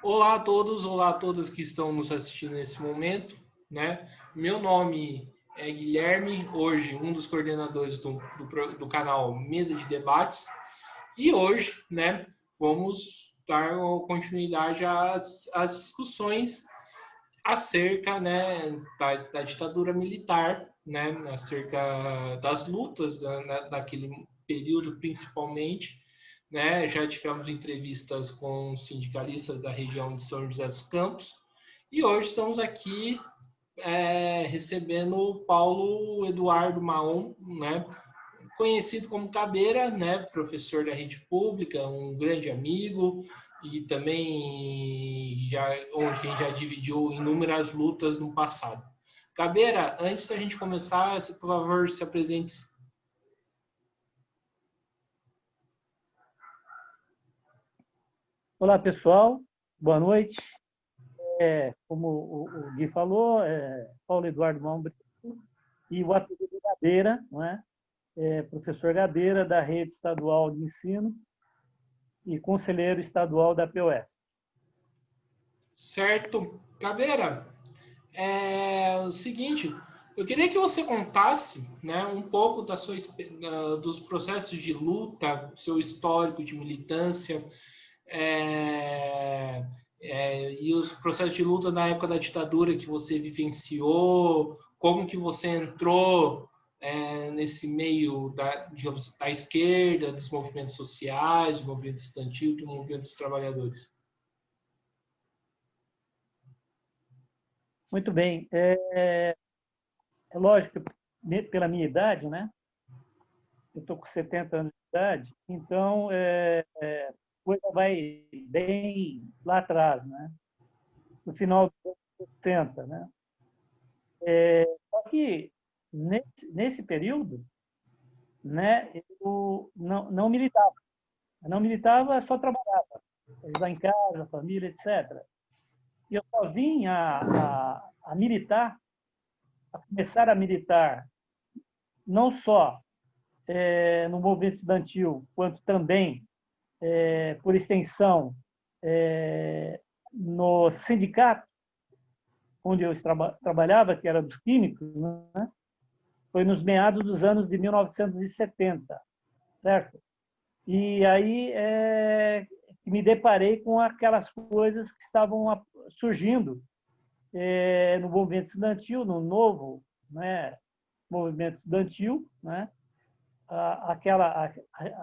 Olá a todos, olá a todas que estão nos assistindo nesse momento, né? Meu nome é Guilherme, hoje um dos coordenadores do canal Mesa de Debates, e hoje, né, vamos dar continuidade às discussões acerca, né, da ditadura militar, né, acerca das lutas daquele período principalmente, né, já tivemos entrevistas com sindicalistas da região de São José dos Campos e hoje estamos aqui recebendo o Paulo Eduardo Maon, né, conhecido como Cabeira, né, professor da rede pública, um grande amigo e também onde quem já dividiu inúmeras lutas no passado. Cabeira, antes da gente começar, por favor, se apresente. Olá, pessoal. Boa noite. Como o Gui falou, Paulo Eduardo Malmbrinho e o apelido Gadeira, não é? Professor Gadeira, da Rede Estadual de Ensino e conselheiro estadual da POS. Certo. Caveira, é o seguinte, eu queria que você contasse, né, um pouco dos processos de luta, seu histórico de militância, é, e os processos de luta na época da ditadura que você vivenciou, como que você entrou nesse meio digamos, da esquerda, dos movimentos sociais, do movimento estudantil, do movimento dos trabalhadores. Muito bem. É lógico, pela minha idade, né? Eu estou com 70 anos de idade, então a coisa vai bem lá atrás, né? No final dos anos 60, né? Só que nesse período, né, eu não militava. Eu não militava, só trabalhava. Ajudar em casa, família, etc. E eu só vim a militar, a começar a militar, não só no movimento estudantil, quanto também, por extensão, no sindicato onde eu trabalhava, que era dos químicos, né? Foi nos meados dos anos de 1970, certo? E aí me deparei com aquelas coisas que estavam surgindo no movimento estudantil, no novo, né, movimento estudantil, né,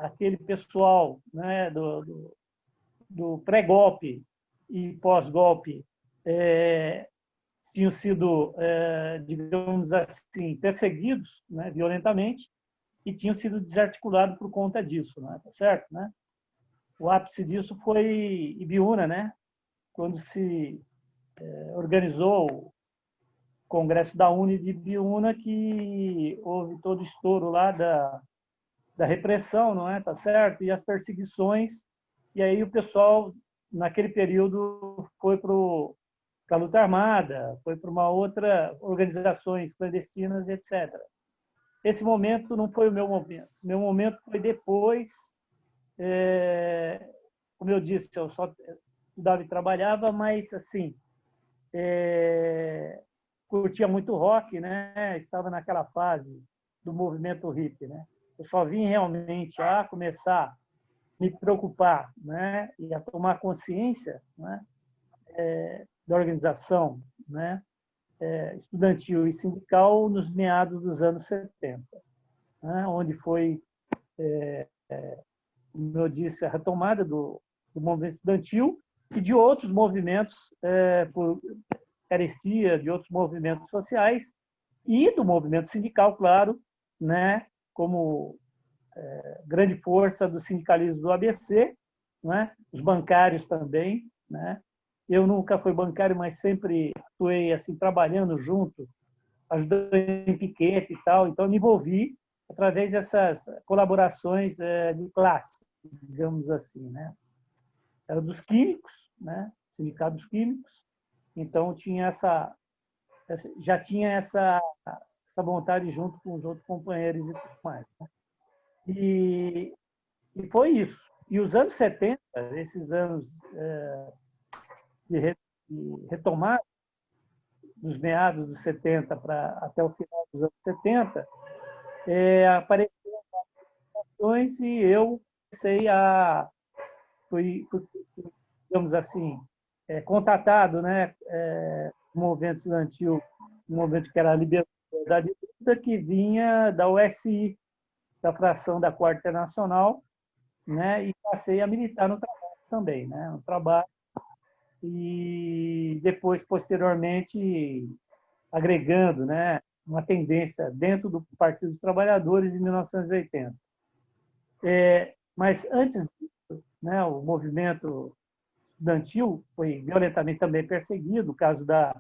aquele pessoal, né, do pré-golpe e pós-golpe tinham sido, digamos assim, perseguidos, né, violentamente, e tinham sido desarticulados por conta disso, né, tá certo, né? O ápice disso foi Ibiúna, né? Quando se organizou o Congresso da Uni de Ibiúna, que houve todo o estouro lá da repressão, não é? Tá certo? E as perseguições. E aí o pessoal, naquele período, foi para a luta armada, foi para uma outra organizações clandestinas, etc. Esse momento não foi o meu momento. Meu momento foi depois. Como eu disse, eu só estudava e trabalhava, mas assim, curtia muito rock, né? Estava naquela fase do movimento hippie, né? Eu só vim realmente a começar a me preocupar, né? E a tomar consciência, né? Da organização, né? Estudantil e sindical nos meados dos anos 70, né? Onde foi, como eu disse, a retomada do movimento estudantil e de outros movimentos por carecia de outros movimentos sociais e do movimento sindical, claro, né, como grande força do sindicalismo do ABC, né, os bancários também, né. Eu nunca fui bancário, mas sempre atuei assim trabalhando junto, ajudando em piquete e tal, então me envolvi através dessas colaborações de classe, digamos assim, né. Era dos químicos, né, sindicato dos químicos, então tinha já tinha essa vontade junto com os outros companheiros e tudo mais. Né? E, e foi isso. E os anos 70, esses anos de retomar dos meados dos 70 até o final dos anos 70, apareceram ações e eu comecei fui, digamos assim, contatado, né, o movimento estudantil, um movimento que era a Liberdade Luta, que vinha da USI, da fração da Quarta Internacional, né, e passei a militar no trabalho também, né, no trabalho, e depois, posteriormente, agregando, né, uma tendência dentro do Partido dos Trabalhadores em 1980. Mas antes disso, né, o movimento estudantil foi violentamente também perseguido, no caso da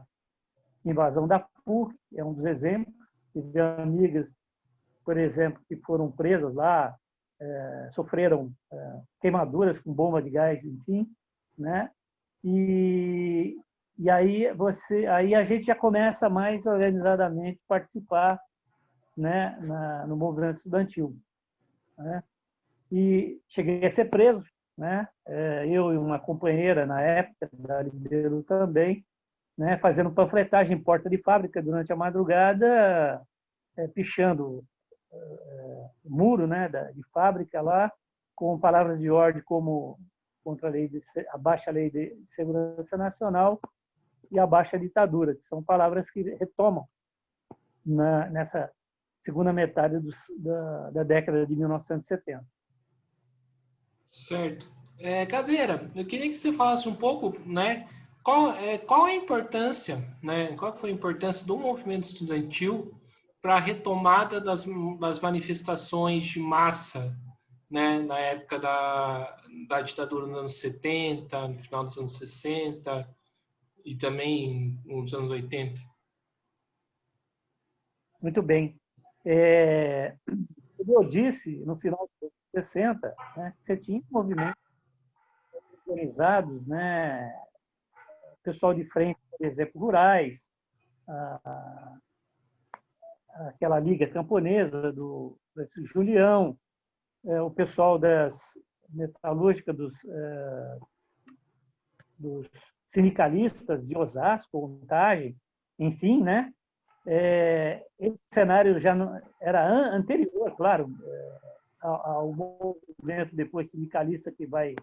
invasão da PUC, é um dos exemplos. Tive amigas, por exemplo, que foram presas lá, sofreram queimaduras com bomba de gás, enfim, né? E aí a gente já começa mais organizadamente a participar, né, no movimento estudantil, né? E cheguei a ser preso, né? Eu e uma companheira na época da Libero também, né, fazendo panfletagem em porta de fábrica durante a madrugada, pichando muro, né, de fábrica lá, com palavras de ordem como contra a baixa lei de segurança nacional e a baixa ditadura, que são palavras que retomam nessa segunda metade da década de 1970. Certo. Caveira, eu queria que você falasse um pouco, né, qual a importância, né, qual foi a importância do movimento estudantil para a retomada das manifestações de massa, né, na época da ditadura nos anos 70, no final dos anos 60 e também nos anos 80? Muito bem. Como eu disse, no final dos anos 60, né, você tinha movimentos organizados, né, pessoal de frente, por exemplo, rurais, aquela liga camponesa do Julião, o pessoal das metalúrgicas, dos sindicalistas de Osasco, Contagem, enfim, né? Esse cenário já não, era anterior, claro, ao movimento depois sindicalista que vai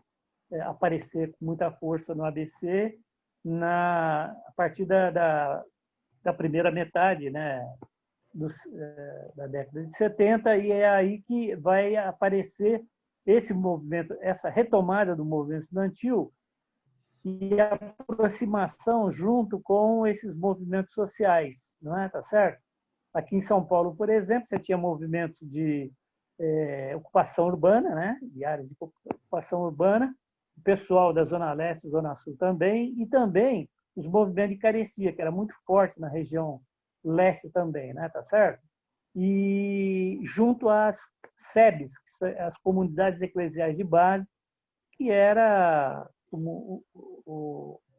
aparecer com muita força no ABC a partir da primeira metade, né, da década de 70, e é aí que vai aparecer esse movimento, essa retomada do movimento estudantil e a aproximação junto com esses movimentos sociais, não é? Tá certo? Aqui em São Paulo, por exemplo, você tinha movimentos de ocupação urbana, né, de áreas de ocupação urbana, o pessoal da Zona Leste, Zona Sul também, e também os movimentos de carecia, que era muito forte na região leste também, né, tá certo? E junto às SEBs, as comunidades eclesiais de base, que era, como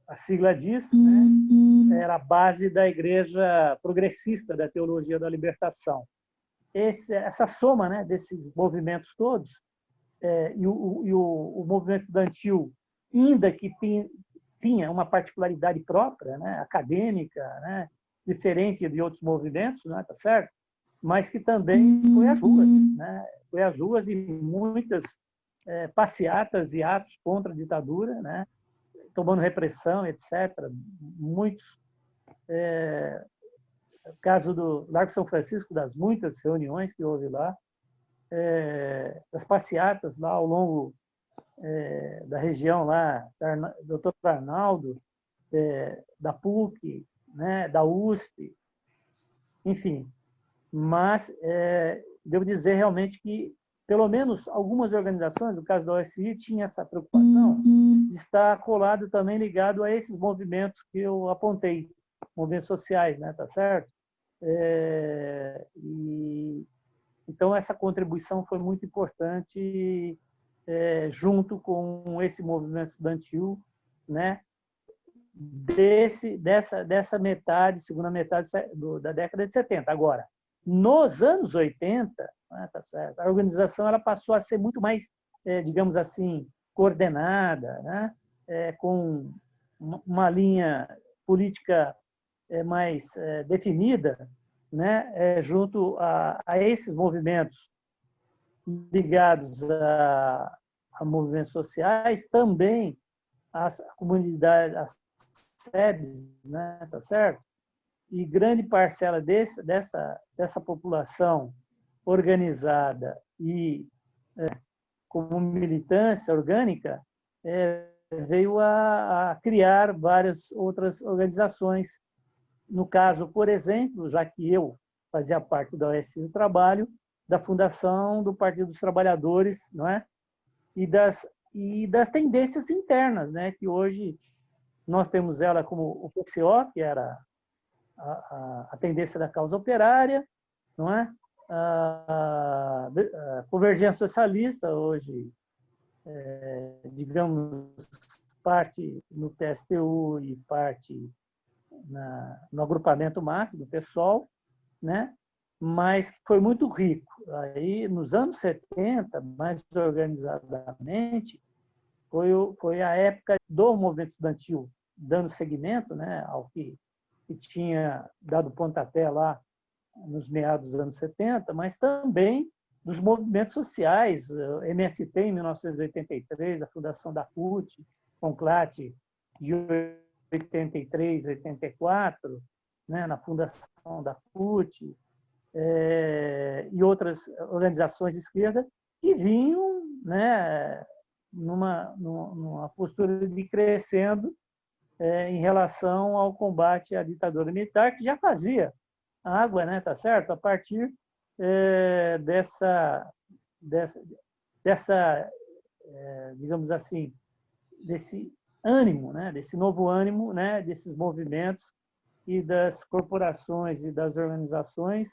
a sigla diz, né, era a base da Igreja Progressista da Teologia da Libertação. Essa soma, né, desses movimentos todos, e o movimento estudantil, ainda que tinha uma particularidade própria, né, acadêmica, né, diferente de outros movimentos, né, tá certo? Mas que também foi às ruas, né? Foi às ruas e muitas passeatas e atos contra a ditadura, né? Tomando repressão, etc. Muitos, caso do Largo São Francisco, das muitas reuniões que houve lá, das passeatas lá ao longo da região lá, Dr. Arnaldo, da PUC, né, da USP, enfim. Mas devo dizer realmente que, pelo menos algumas organizações, no caso da OSI, tinha essa preocupação de estar colado também ligado a esses movimentos que eu apontei, movimentos sociais, né, tá certo? Então, essa contribuição foi muito importante junto com esse movimento estudantil, né, dessa metade, segunda metade da década de 70. Agora, nos anos 80, tá certo, a organização ela passou a ser muito mais, digamos assim, coordenada, né, com uma linha política mais definida, né, junto a esses movimentos ligados a movimentos sociais, também as comunidades, as SEBs, né, tá certo? E grande parcela dessa população organizada e como militância orgânica veio a criar várias outras organizações. No caso, por exemplo, já que eu fazia parte da OSI do Trabalho, da fundação do Partido dos Trabalhadores, não é? E das tendências internas, né? Que hoje nós temos ela como o PCO, que era a tendência da causa operária, não é? A Convergência Socialista, hoje, digamos, parte no PSTU e parte no agrupamento máximo do PSOL, né? Mas que foi muito rico. Aí, nos anos 70, mais organizadamente, foi a época do movimento estudantil dando seguimento, né, ao que tinha dado pontapé lá nos meados dos anos 70, mas também dos movimentos sociais, MST em 1983, a fundação da CUT, CONCLAT de 83, 84, né, na fundação da CUT, e outras organizações de esquerda que vinham, né, numa postura de crescendo em relação ao combate à ditadura militar, que já fazia água, né, tá certo? A partir digamos assim, desse ânimo, né, desse novo ânimo, né, desses movimentos e das corporações e das organizações,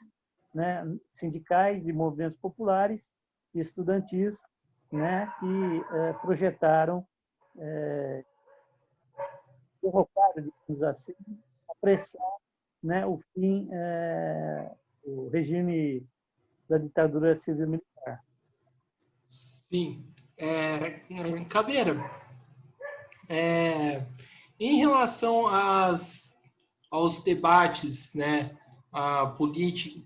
né, sindicais e movimentos populares e estudantis, né, que projetaram, provocaram, digamos assim, a pressão, né, o fim do regime da ditadura civil-militar. Sim. Caveira, em relação aos debates, né,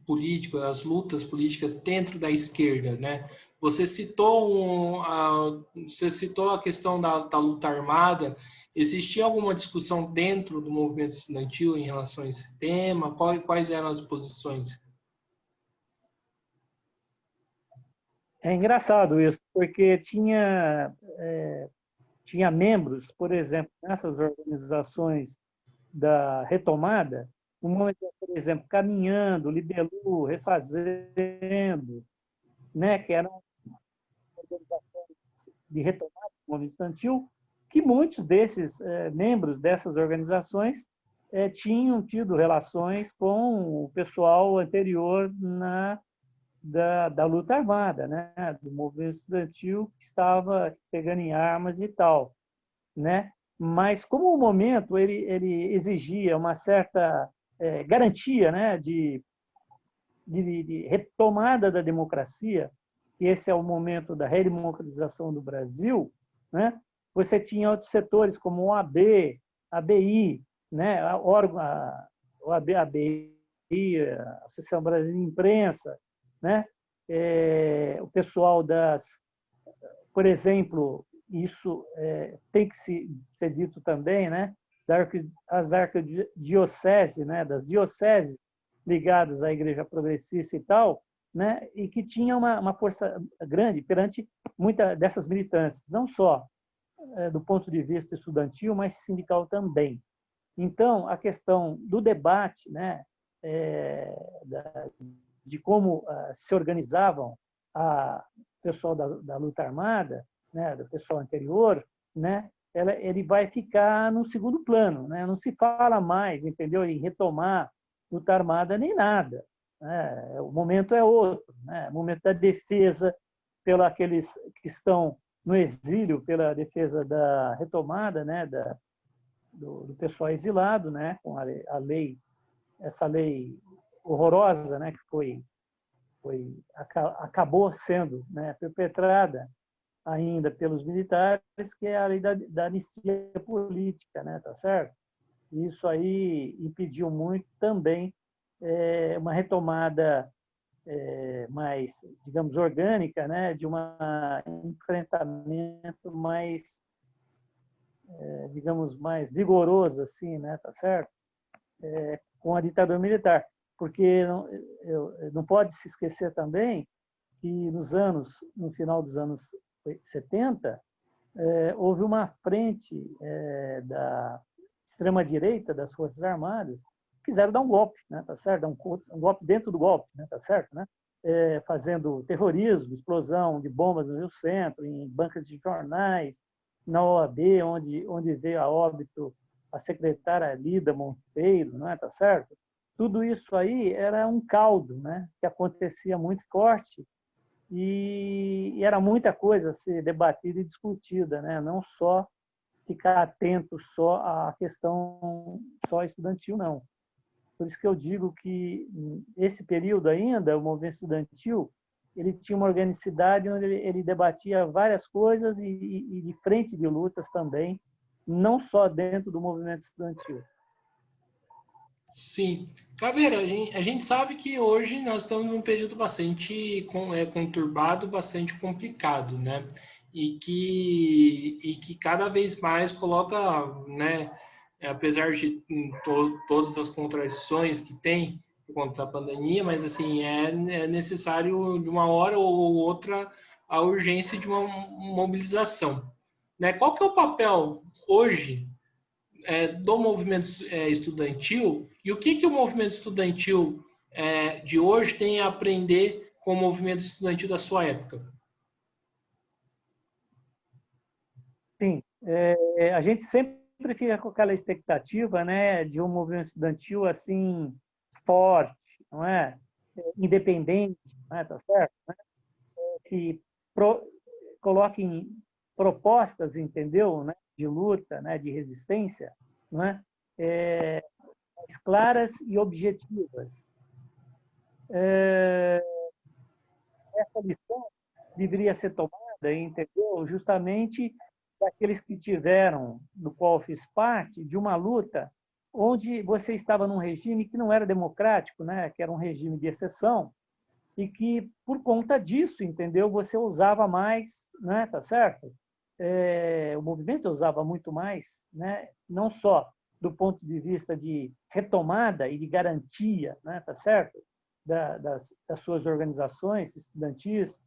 político, as lutas políticas dentro da esquerda, né? Você citou a questão da luta armada. Existia alguma discussão dentro do movimento estudantil em relação a esse tema? Quais eram as posições? É engraçado isso, porque tinha membros, por exemplo, nessas organizações da retomada, um momento, por exemplo, Caminhando, Libelu, Refazendo, né, que eram organizações de retomada do movimento estudantil, que muitos desses membros dessas organizações tinham tido relações com o pessoal anterior da luta armada, né, do movimento estudantil que estava pegando em armas e tal, né? Mas como o momento ele exigia uma certa garantia, né, de retomada da democracia, e esse é o momento da redemocratização do Brasil, né? Você tinha outros setores como o AB, a BI, né, a OAB, a BI, a Associação Brasileira de Imprensa, né? O pessoal por exemplo, isso tem que ser dito também, né? As arquidioceses, né? Das dioceses ligadas à Igreja Progressista e tal, né? E que tinha uma força grande perante muitas dessas militâncias, não só do ponto de vista estudantil, mas sindical também. Então, a questão do debate, né? De como se organizavam o pessoal da luta armada, né, do pessoal anterior, né, ele vai ficar no segundo plano, né? Não se fala mais, entendeu, em retomar luta armada nem nada, né? O momento é outro, né? O momento da defesa pelos aqueles que estão no exílio, pela defesa da retomada, né, do pessoal exilado, né, com a lei, essa lei horrorosa, né, que acabou sendo, né, perpetrada ainda pelos militares, que é a lei da anistia política, né? Tá certo? Isso aí impediu muito também uma retomada mais, digamos, orgânica, né? De um enfrentamento mais, digamos, mais vigoroso, assim, né? Tá certo? Com a ditadura militar. Porque não pode se esquecer também que no final dos anos 70, houve uma frente da extrema-direita das Forças Armadas que quiseram dar um golpe, né, tá certo? Um golpe dentro do golpe, né, tá certo? Né? Fazendo terrorismo, explosão de bombas no Rio Centro, em bancas de jornais, na OAB, onde veio a óbito a secretária Lida Monteiro, não é, tá certo? Tudo isso aí era um caldo, né, que acontecia muito forte e era muita coisa a ser debatida e discutida, né? Não só ficar atento só à questão só estudantil, não. Por isso que eu digo que esse período ainda, o movimento estudantil, ele tinha uma organicidade onde ele debatia várias coisas e de frente de lutas também, não só dentro do movimento estudantil. Sim. Caveira, a gente sabe que hoje nós estamos num período bastante conturbado, bastante complicado, né? E que cada vez mais coloca, né, apesar de todas as contradições que tem por conta da pandemia, mas assim, é necessário de uma hora ou outra a urgência de uma mobilização, né? Qual que é o papel hoje do movimento estudantil e o que o movimento estudantil de hoje tem a aprender com o movimento estudantil da sua época? Sim, a gente sempre fica com aquela expectativa, né, de um movimento estudantil assim forte, não é? Independente, não é? Tá certo? Que pro, coloquem propostas, entendeu, né, de luta, né, de resistência, não é? Mais claras e objetivas. Essa lição deveria ser tomada, entendeu? Justamente daqueles que tiveram, do qual eu fiz parte, de uma luta onde você estava num regime que não era democrático, né? Que era um regime de exceção, e que, por conta disso, entendeu? Você usava mais, né? Tá certo? O movimento usava muito mais, né? Não só do ponto de vista de retomada e de garantia, né? Tá certo? Das suas organizações estudantis,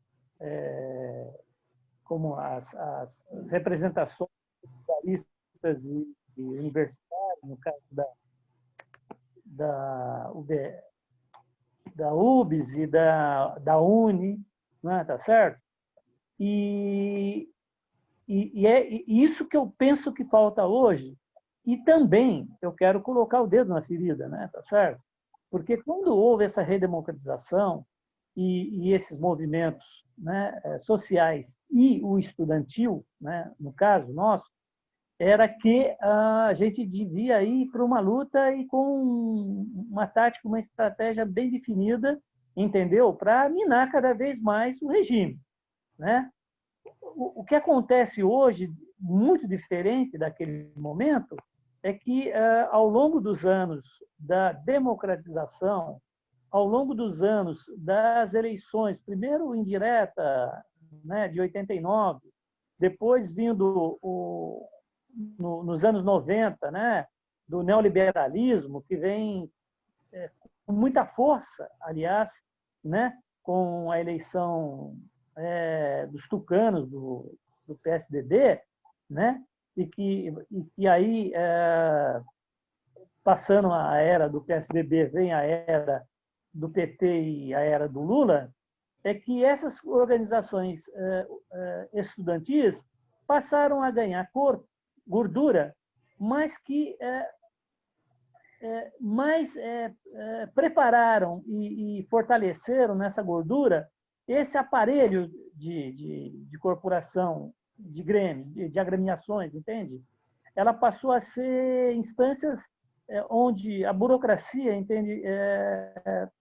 como as representações socialistas e universitárias, no caso da, da UBS e da UNE, né? Tá certo? E é isso que eu penso que falta hoje. E também eu quero colocar o dedo na ferida, né? Tá certo? Porque quando houve essa redemocratização e esses movimentos, né, sociais e o estudantil, né, no caso nosso, era que a gente devia ir para uma luta e com uma tática, uma estratégia bem definida, entendeu? Para minar cada vez mais o regime, né? O que acontece hoje, muito diferente daquele momento, é que, ao longo dos anos da democratização, ao longo dos anos das eleições, primeiro indireta, né, de 89, depois vindo nos anos 90, né, do neoliberalismo, que vem com muita força, aliás, né, com a eleição dos tucanos do PSDB, né, e aí, passando a era do PSDB, vem a era do PT e a era do Lula, é que essas organizações estudantis passaram a ganhar corpo, gordura, mas que mais prepararam e fortaleceram nessa gordura esse aparelho de corporação, de grêmio, de agremiações, entende? Ela passou a ser instâncias onde a burocracia, entende,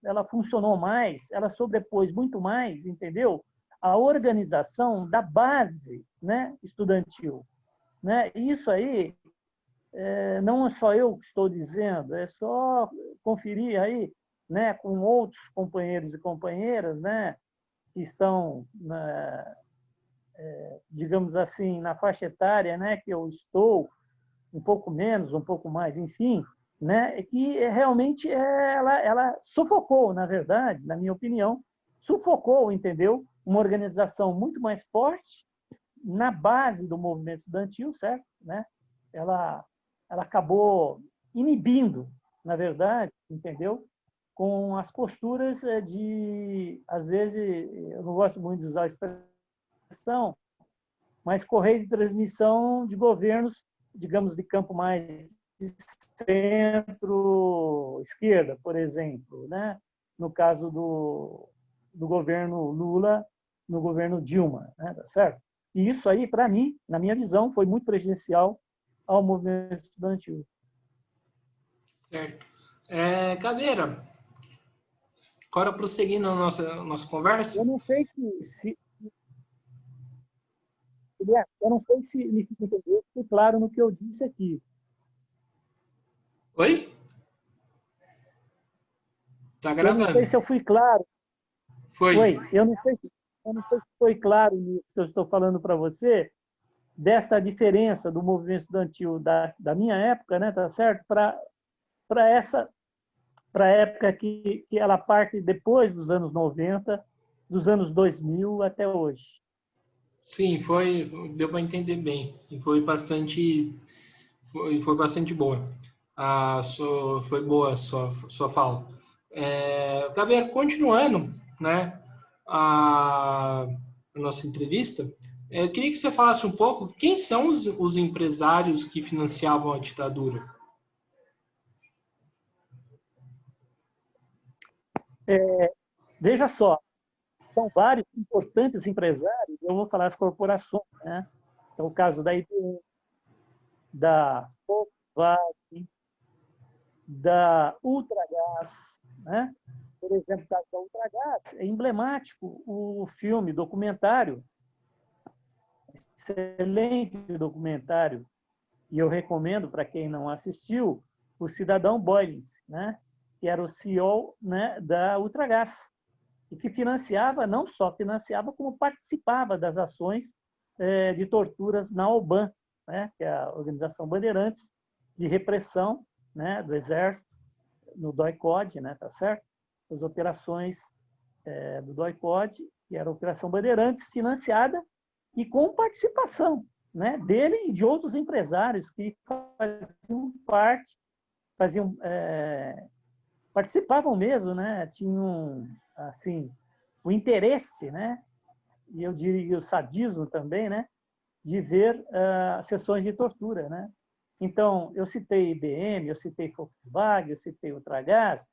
ela funcionou mais, ela sobrepôs muito mais, entendeu? a organização da base, né, estudantil. Né? Isso aí, não é só eu que estou dizendo, é só conferir aí, né, com outros companheiros e companheiras, né, que estão, digamos assim, na faixa etária, né, que eu estou, um pouco menos, um pouco mais, enfim, né, que realmente ela sufocou, na verdade, na minha opinião, sufocou, entendeu? Uma organização muito mais forte na base do movimento estudantil, certo? Né? Ela acabou inibindo, na verdade, entendeu? Com as posturas às vezes, eu não gosto muito de usar a expressão, mas correio de transmissão de governos, digamos, de campo mais centro-esquerda, por exemplo, né? No caso do governo Lula, no governo Dilma, né? Tá certo? E isso aí, para mim, na minha visão, foi muito prejudicial ao movimento estudantil. Certo. Cadeira, agora prosseguindo a nossa conversa. Eu não sei se me fica entender, foi claro no que eu disse aqui. Oi? Tá Eu não sei gravando. se eu fui claro. Foi. Oi, eu não sei se foi claro nisso que eu estou falando para você, dessa diferença do movimento estudantil da minha época, né, tá certo? Para a época que ela parte depois dos anos 90, dos anos 2000 até hoje. Sim, deu para entender bem. E foi bastante boa. Foi boa a sua fala. Gabriel, continuando, né, a nossa entrevista, eu queria que você falasse um pouco quem são os empresários que financiavam a ditadura. Veja só, são vários importantes empresários, eu vou falar as corporações, né? É o caso da IBM, da Volkswagen, da Ultragaz, né? Por exemplo, o caso da Ultragaz, é emblemático o filme documentário, excelente documentário, e eu recomendo para quem não assistiu, o Cidadão Boyles, né? Que era o CEO, né, da Ultragaz, e que financiava, não só financiava, como participava das ações de torturas na OBAN, né, que é a Organização Bandeirantes de Repressão, né, do Exército, no DOI-CODE, né, tá certo? As operações do DOI-CODE, que era a Operação Bandeirantes, financiada e com participação, né, dele e de outros empresários que participavam mesmo, né, tinham assim o interesse, né, e eu diria o sadismo também, né, de ver sessões de tortura, né. Então, eu citei IBM, eu citei Volkswagen, eu citei Ultragaz,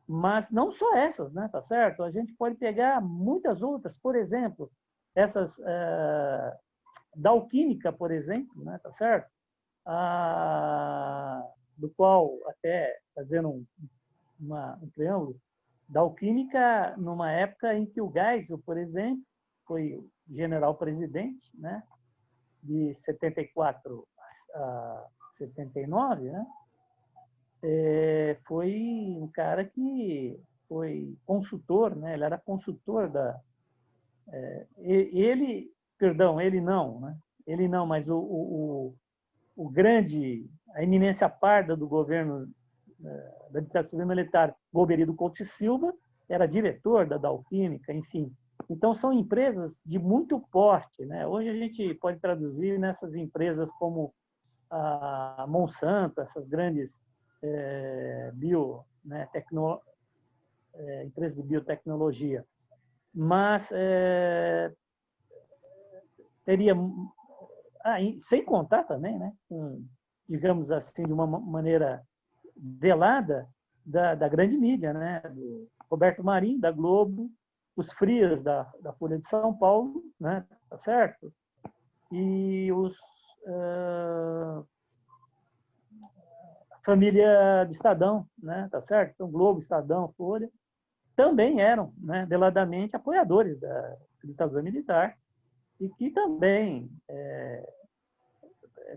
mas não só essas, né, tá certo? A gente pode pegar muitas outras, por exemplo, essas da Alquímica, por exemplo, né, tá certo? Do qual, até fazendo um preâmbulo, da Alquímica, numa época em que o Geisel, por exemplo, foi general-presidente, né, de 74 a 79, né, foi um cara que foi consultor, né, ele era consultor ele não, né, ele não, mas o grande, a eminência parda do governo da ditadura militar, Golbery Couto e Silva, era diretor da Alquímica, enfim. Então, são empresas de muito porte, né? Hoje a gente pode traduzir nessas empresas como a Monsanto, essas grandes empresas de biotecnologia. Mas teria... sem contar também, né, digamos assim, de uma maneira velada, da grande mídia, né, do Roberto Marinho, da Globo, os Frias, da Folha de São Paulo, né, tá certo? E a família de Estadão, né, tá certo? Então, Globo, Estadão, Folha, também eram, né, veladamente apoiadores ditadura militar, e que também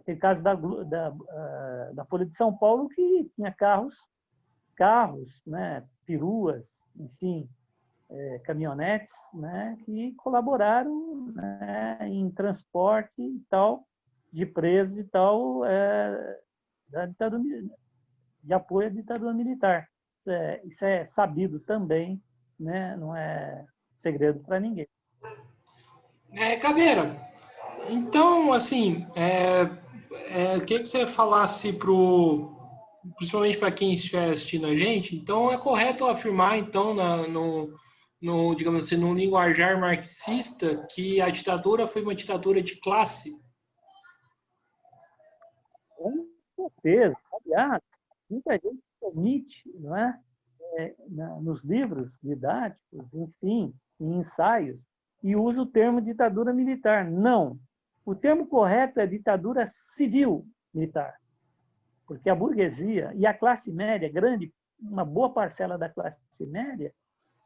tem caso da Folha de São Paulo que tinha carros, né, peruas, enfim, caminhonetes, né, que colaboraram, né, em transporte e tal, de presos e tal, da ditadura, de apoio à ditadura militar. Isso é sabido também, né, não é segredo para ninguém. Caveira, então, assim, eu queria que você falasse principalmente para quem estiver assistindo a gente, então é correto afirmar, então, no, digamos assim, no linguajar marxista, que a ditadura foi uma ditadura de classe? Com certeza. Aliás, muita gente omite, não é? Nos livros didáticos, enfim, em ensaios, e usa o termo ditadura militar. Não. O termo correto é ditadura civil militar, porque a burguesia e a classe média, uma boa parcela da classe média,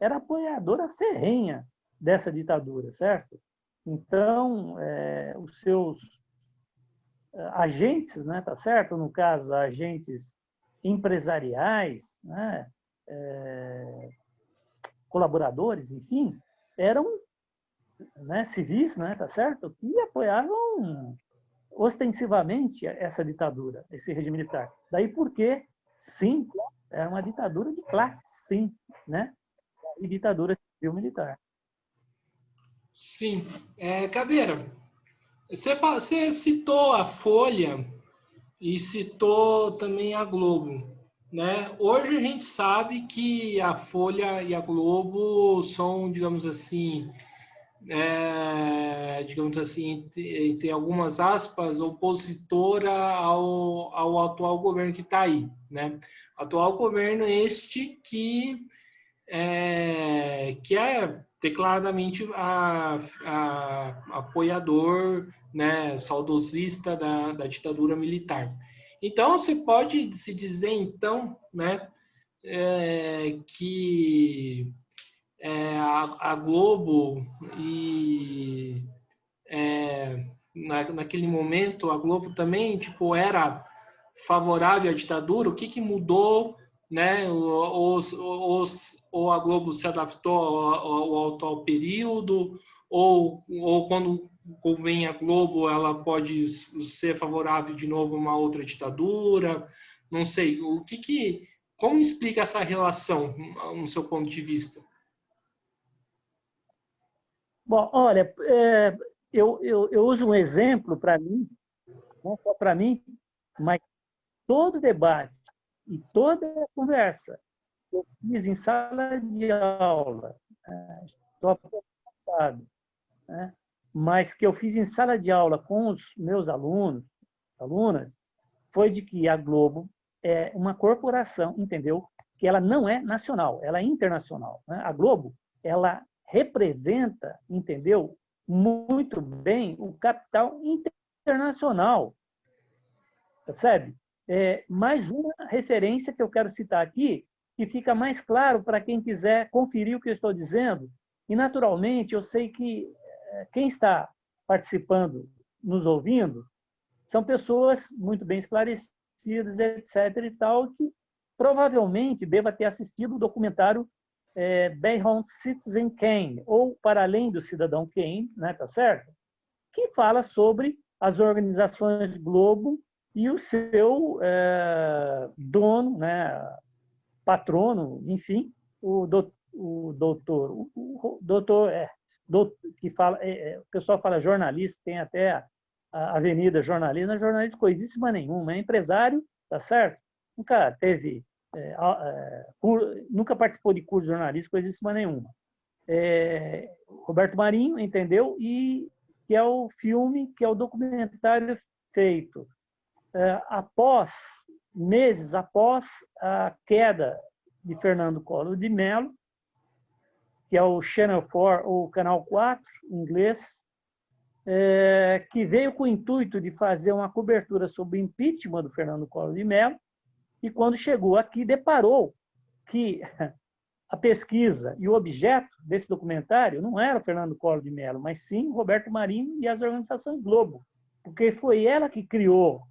era apoiadora ferrenha dessa ditadura, certo? Então, os seus agentes, né, tá certo? No caso, agentes empresariais, né, colaboradores, enfim, eram, né, civis, né, tá certo? Que apoiavam ostensivamente essa ditadura, esse regime militar. Daí porque, sim, era uma ditadura de classe, sim, né? E ditadura civil-militar. Sim. Caveira, você citou a Folha e citou também a Globo, né? Hoje a gente sabe que a Folha e a Globo são, digamos assim, entre algumas aspas, opositora ao atual governo que está aí, né? Atual governo este que é declaradamente apoiador, né, saudosista da ditadura militar. Então, você pode se dizer, então, né, que a Globo e naquele momento a Globo também tipo era favorável à ditadura. O que mudou, né? Ou a Globo se adaptou ao atual período, ou quando convém a Globo ela pode ser favorável de novo a uma outra ditadura. Não sei. Como explica essa relação no seu ponto de vista? Bom, olha, eu uso um exemplo para mim, não só para mim, mas todo debate e toda conversa que eu fiz em sala de aula, estou aposentado, né? Mas que eu fiz em sala de aula com os meus alunas, foi de que a Globo é uma corporação, entendeu? Que ela não é nacional, ela é internacional, né? A Globo, ela representa, entendeu? Muito bem o capital internacional, percebe? Mais uma referência que eu quero citar aqui, que fica mais claro para quem quiser conferir o que eu estou dizendo. E, naturalmente, eu sei que quem está participando, nos ouvindo, são pessoas muito bem esclarecidas, etc. e tal, que provavelmente deva ter assistido o documentário Beyond Citizen Kane, ou Para Além do Cidadão Kane, né, tá certo? Que fala sobre as organizações Globo e o seu dono, né, patrono, enfim, o doutor, que fala, o pessoal fala jornalista, tem até a avenida jornalista, jornalista coisíssima nenhuma, é empresário, tá certo? Nunca teve, nunca participou de curso de jornalista, coisíssima nenhuma. Roberto Marinho, entendeu? E que é o filme, que é o documentário feito meses após a queda de Fernando Collor de Mello, que é o Channel 4, ou Canal 4, em inglês, que veio com o intuito de fazer uma cobertura sobre o impeachment do Fernando Collor de Mello, e quando chegou aqui, deparou que a pesquisa e o objeto desse documentário não era o Fernando Collor de Mello, mas sim o Roberto Marinho e as organizações Globo, porque foi ela que criou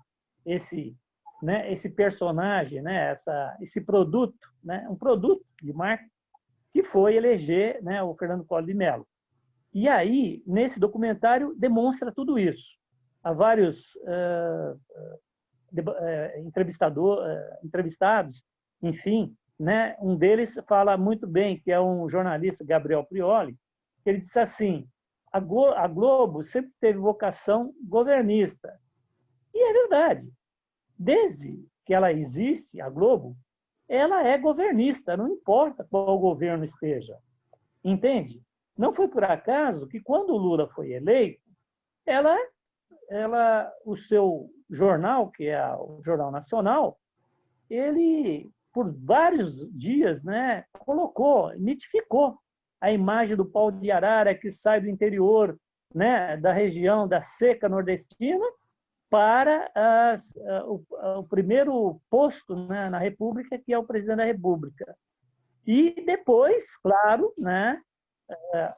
esse, né, esse personagem, né, esse produto, né, um produto de marketing que foi eleger, né, o Fernando Collor de Mello. E aí, nesse documentário, demonstra tudo isso. Há vários entrevistados, enfim, né? Um deles fala muito bem, que é um jornalista, Gabriel Prioli, que ele disse assim, a Globo sempre teve vocação governista. E é verdade. Desde que ela existe, a Globo, ela é governista, não importa qual governo esteja. Entende? Não foi por acaso que, quando o Lula foi eleito, o seu jornal, que é o Jornal Nacional, ele, por vários dias, né, mitificou a imagem do pau de arara que sai do interior, né, da região da seca nordestina para o primeiro posto, né, na República, que é o presidente da República. E depois, claro, né,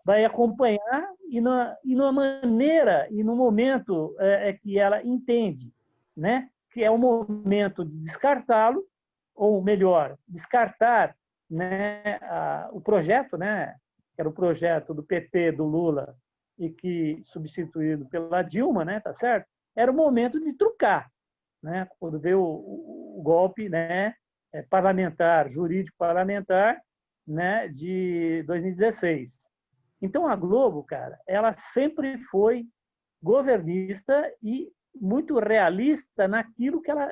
vai acompanhar e na maneira e no momento que ela entende, né, que é o momento de descartá-lo, ou melhor, descartar, né, o projeto, né, que era o projeto do PT, do Lula, e que substituído pela Dilma, né, tá certo? Era o momento de trucar, né, quando veio o golpe, né, parlamentar, jurídico parlamentar, né, de 2016. Então, a Globo, cara, ela sempre foi governista e muito realista naquilo que ela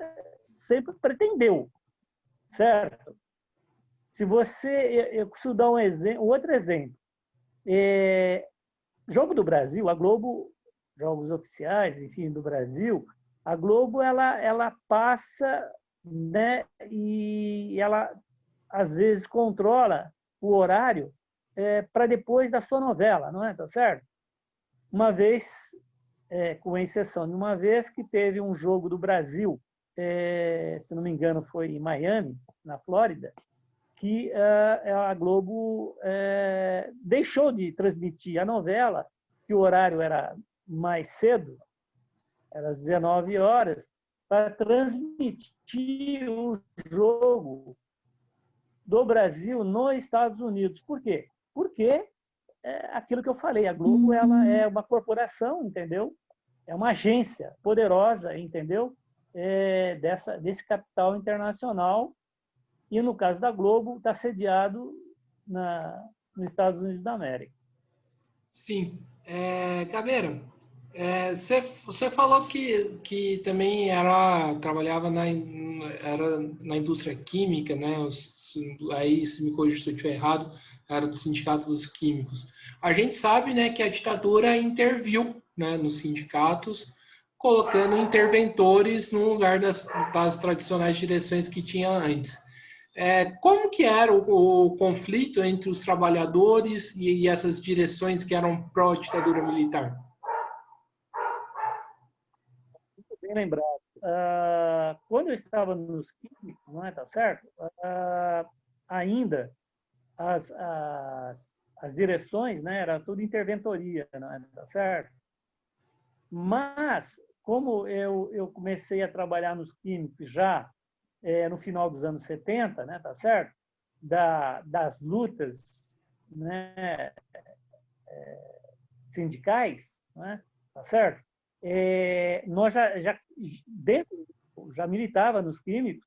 sempre pretendeu, certo? Se você, eu preciso dar um exemplo, outro exemplo. Jogo do Brasil, a Globo, jogos oficiais, enfim, do Brasil, a Globo ela passa, né, e ela às vezes controla o horário para depois da sua novela, não é? Tá certo? Uma vez, com exceção de uma vez que teve um jogo do Brasil, se não me engano foi em Miami, na Flórida, que a Globo deixou de transmitir a novela, que o horário era mais cedo, era às 19 horas, para transmitir o jogo do Brasil nos Estados Unidos. Por quê? Porque aquilo que eu falei, a Globo ela é uma corporação, entendeu? É uma agência poderosa, entendeu? Desse capital internacional. E, no caso da Globo, está sediado nos Estados Unidos da América. Sim. Caveira, você falou que também trabalhava na indústria química, né? Aí, se me corrija se eu estiver errado, era do Sindicato dos Químicos. A gente sabe, né, que a ditadura interviu, né, nos sindicatos, colocando interventores no lugar das tradicionais direções que tinha antes. Como que era o conflito entre os trabalhadores e essas direções que eram pró-ditadura militar? Muito bem lembrado. Quando eu estava nos químicos, não é, tá certo? Ainda as direções, né, era tudo interventoria, não é, tá certo? Mas, como eu comecei a trabalhar nos químicos já no final dos anos 70, né, tá certo? Das lutas, né, sindicais, né, tá certo? Nós já militava nos químicos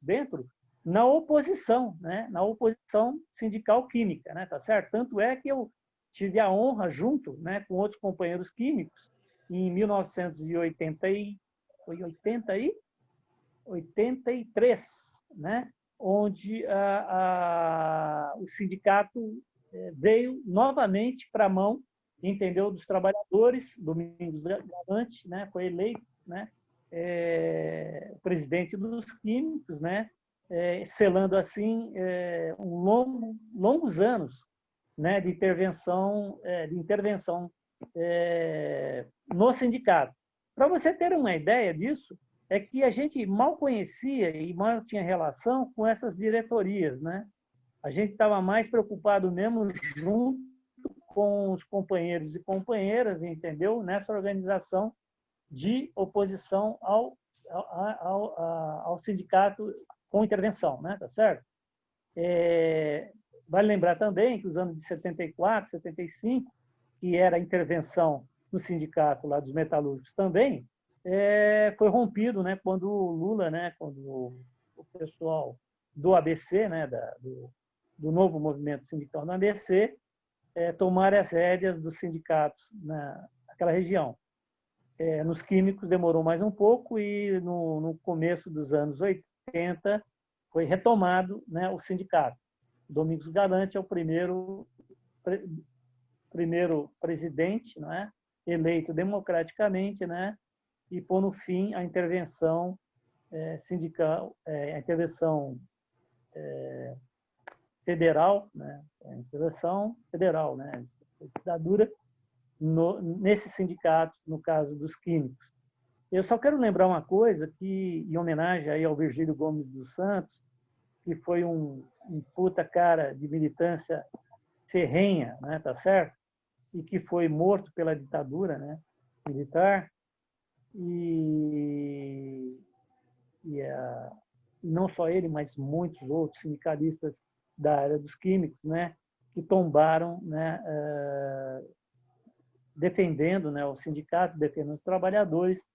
na oposição, né, na oposição sindical química, né, tá certo? Tanto é que eu tive a honra, junto, né, com outros companheiros químicos, em 1983, né, onde o sindicato veio novamente para a mão, entendeu, dos trabalhadores. Domingos Galante, né, foi eleito, né, presidente dos químicos, né, selando assim longos anos, né, de intervenção no sindicato. Para você ter uma ideia disso, é que a gente mal conhecia e mal tinha relação com essas diretorias, né? A gente estava mais preocupado mesmo junto com os companheiros e companheiras, entendeu? Nessa organização de oposição ao sindicato com intervenção, né? Tá certo? Vale lembrar também que os anos de 74, 75, que era a intervenção no sindicato lá dos metalúrgicos também, foi rompido, né? Quando o Lula, né? Quando o pessoal do ABC, né? Do novo movimento sindical no ABC, tomaram as rédeas dos sindicatos naquela região. Nos químicos demorou mais um pouco e no começo dos anos 80 foi retomado, né, o sindicato. Domingos Galante é o primeiro presidente, não é, eleito democraticamente, né, e pôr no fim a intervenção sindical, a intervenção federal, né, a intervenção federal, né, a ditadura nesses sindicatos, no caso dos químicos. Eu só quero lembrar uma coisa, que, em homenagem aí ao Virgílio Gomes dos Santos, que foi um puta cara de militância ferrenha, né, tá certo? E que foi morto pela ditadura, né, militar. E não só ele, mas muitos outros sindicalistas da área dos químicos, né, que tombaram, né, defendendo, né, o sindicato, defendendo os trabalhadores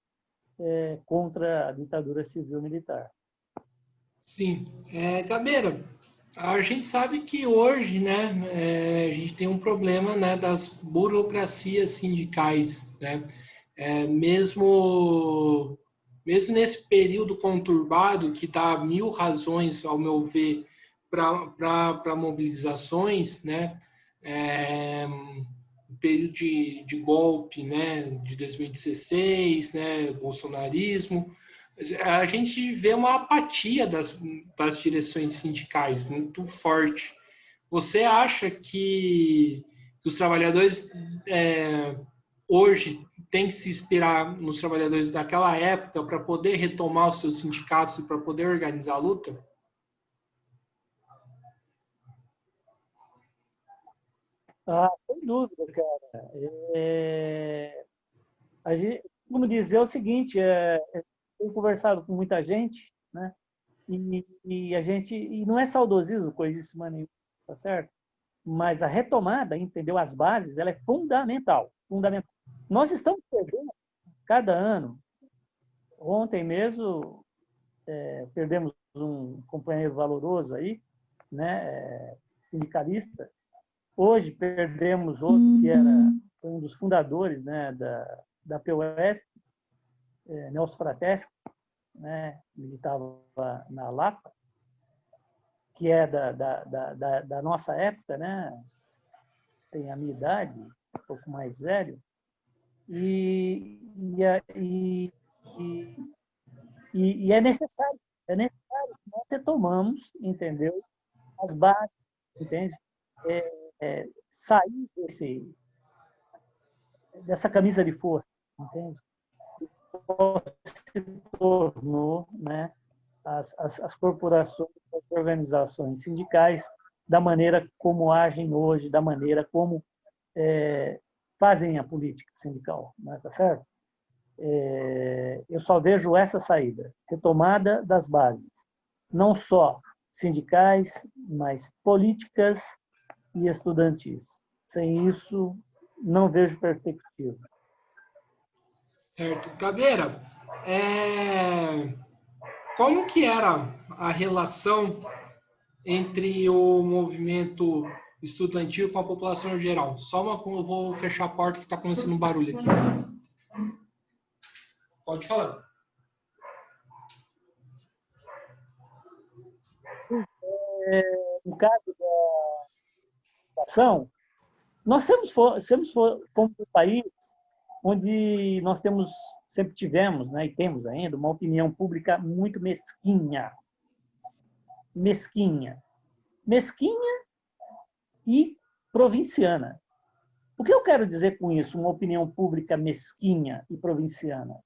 contra a ditadura civil-militar. Sim. Gabeira, a gente sabe que hoje, né, a gente tem um problema, né, das burocracias sindicais, né? Mesmo nesse período conturbado, que dá mil razões, ao meu ver, para mobilizações, né? O período de golpe, né, de 2016, né, bolsonarismo, a gente vê uma apatia das direções sindicais muito forte. Você acha que os trabalhadores hoje têm que se inspirar nos trabalhadores daquela época para poder retomar os seus sindicatos e para poder organizar a luta? Sem dúvida, cara. A gente, como dizer o seguinte, tenho conversado com muita gente, né? E a gente, e não é saudosismo, coisíssima nenhuma, tá certo? Mas a retomada, entendeu? As bases, ela é fundamental, fundamental. Nós estamos perdendo cada ano. Ontem mesmo perdemos um companheiro valoroso aí, né? Sindicalista. Hoje perdemos outro que foi um dos fundadores, né? Da POS, Nelson Frateschi, né? Militava na Lapa, que é da nossa época, né? Tem a minha idade, um pouco mais velho, e é necessário que nós retomamos, entendeu? As bases, entende? Sair dessa camisa de força, entende? Se tornou, né, as corporações, as organizações sindicais, da maneira como agem hoje, da maneira como fazem a política sindical, né, tá certo? Eu só vejo essa saída, retomada das bases, não só sindicais, mas políticas e estudantis. Sem isso, não vejo perspectiva. Certo. Gabeira, como que era a relação entre o movimento estudantil com a população geral? Eu vou fechar a porta que está começando um barulho aqui. Pode falar. No caso da educação, nós fomos um país onde nós sempre tivemos, né, e temos ainda, uma opinião pública muito mesquinha. Mesquinha e provinciana. O que eu quero dizer com isso, uma opinião pública mesquinha e provinciana?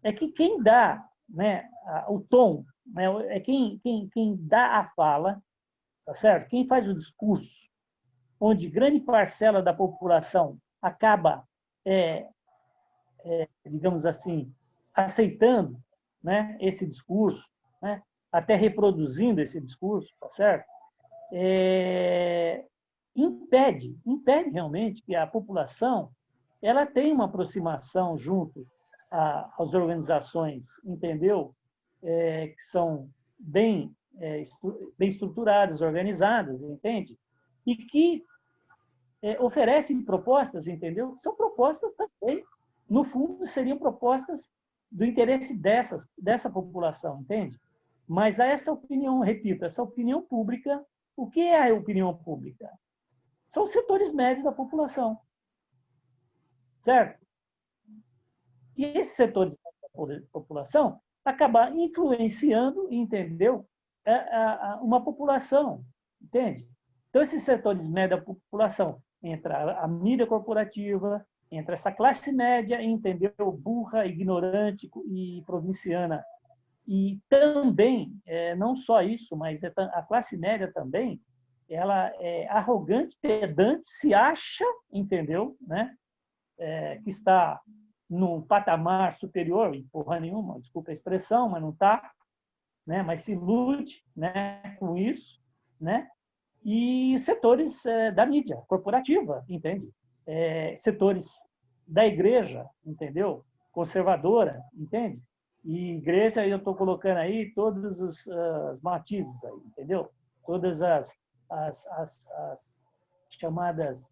É que quem dá, né, o tom, né, quem dá a fala, tá certo? Quem faz o discurso, onde grande parcela da população acaba, digamos assim, aceitando, né, esse discurso, né, até reproduzindo esse discurso, tá certo? Impede realmente que a população ela tenha uma aproximação junto às organizações, entendeu? Que são bem estruturadas, organizadas, entende? E que oferecem propostas, entendeu? São propostas também, no fundo, seriam propostas do interesse dessa população, entende? Mas essa opinião, repito, essa opinião pública, o que é a opinião pública? São os setores médios da população, certo? E esses setores da população acabam influenciando, entendeu? Uma população, entende? Então, esses setores médios da população, entra a mídia corporativa, entra essa classe média, entendeu? Burra, ignorante e provinciana. E também, não só isso, mas a classe média também, ela é arrogante, pedante, se acha, entendeu? Né? Que está num patamar superior, e porra nenhuma, desculpa a expressão, mas não está, né? Mas se ilude, né, com isso, né? E setores da mídia corporativa, entende? Setores da igreja, entendeu? Conservadora, entende? E igreja, eu estou colocando aí todos os matizes aí, entendeu? Todas as chamadas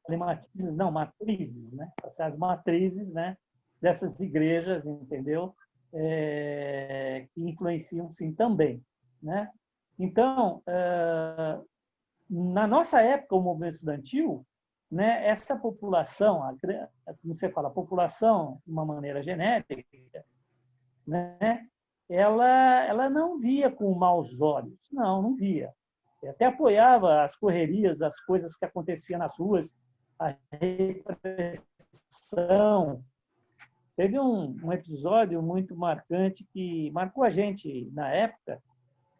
matizes, não, matrizes, né? As matrizes, né? Dessas igrejas, entendeu? Que influenciam, sim, também, né? Então, na nossa época, o movimento estudantil, né, essa população, como você fala, a população, de uma maneira genérica, né, ela não via com maus olhos, não via. Até apoiava as correrias, as coisas que aconteciam nas ruas, a repressão. Teve um episódio muito marcante que marcou a gente na época,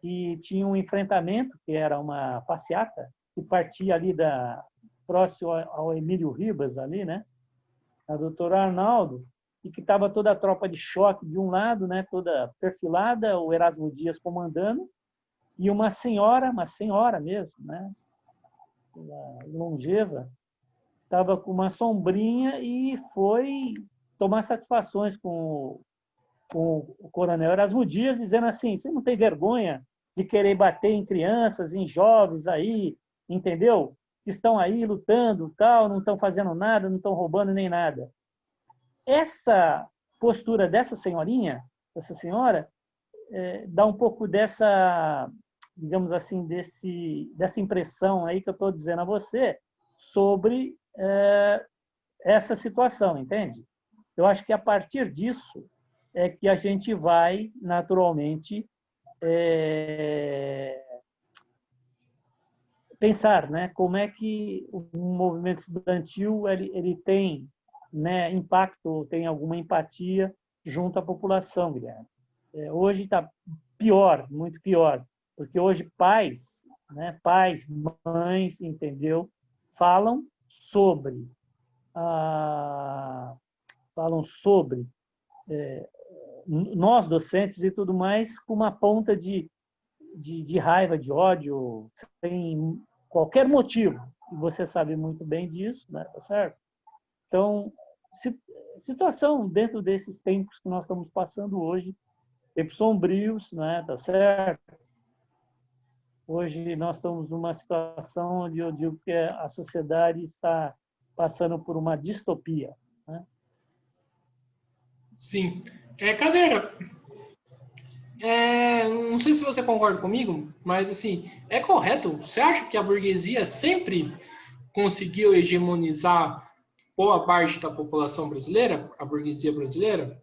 que tinha um enfrentamento, que era uma passeata, que partia ali próximo ao Emílio Ribas, ali, né? A doutora Arnaldo, e que estava toda a tropa de choque de um lado, né? Toda perfilada, o Erasmo Dias comandando, e uma senhora mesmo, né? Longeva, estava com uma sombrinha e foi tomar satisfações com o coronel Erasmo Dias, dizendo assim: você não tem vergonha de querer bater em crianças, em jovens aí, entendeu? Que estão aí lutando, tal, não estão fazendo nada, não estão roubando nem nada. Essa postura dessa senhorinha, dessa senhora, dá um pouco dessa, digamos assim, dessa impressão aí que eu estou dizendo a você sobre essa situação, entende? Eu acho que a partir disso é que a gente vai, naturalmente, pensar, né, como é que o movimento estudantil ele tem, né, impacto, tem alguma empatia junto à população, Guilherme. Hoje está pior, muito pior, porque hoje pais, né, mães, entendeu, falam sobre nós docentes e tudo mais com uma ponta de raiva, de ódio, sem qualquer motivo. E você sabe muito bem disso, né? Tá certo? Então, situação dentro desses tempos que nós estamos passando hoje, tempos sombrios, né? Tá certo? Hoje nós estamos numa situação onde eu digo que a sociedade está passando por uma distopia, né? Sim. Cadeira, não sei se você concorda comigo, mas assim, é correto? Você acha que a burguesia sempre conseguiu hegemonizar boa parte da população brasileira, a burguesia brasileira?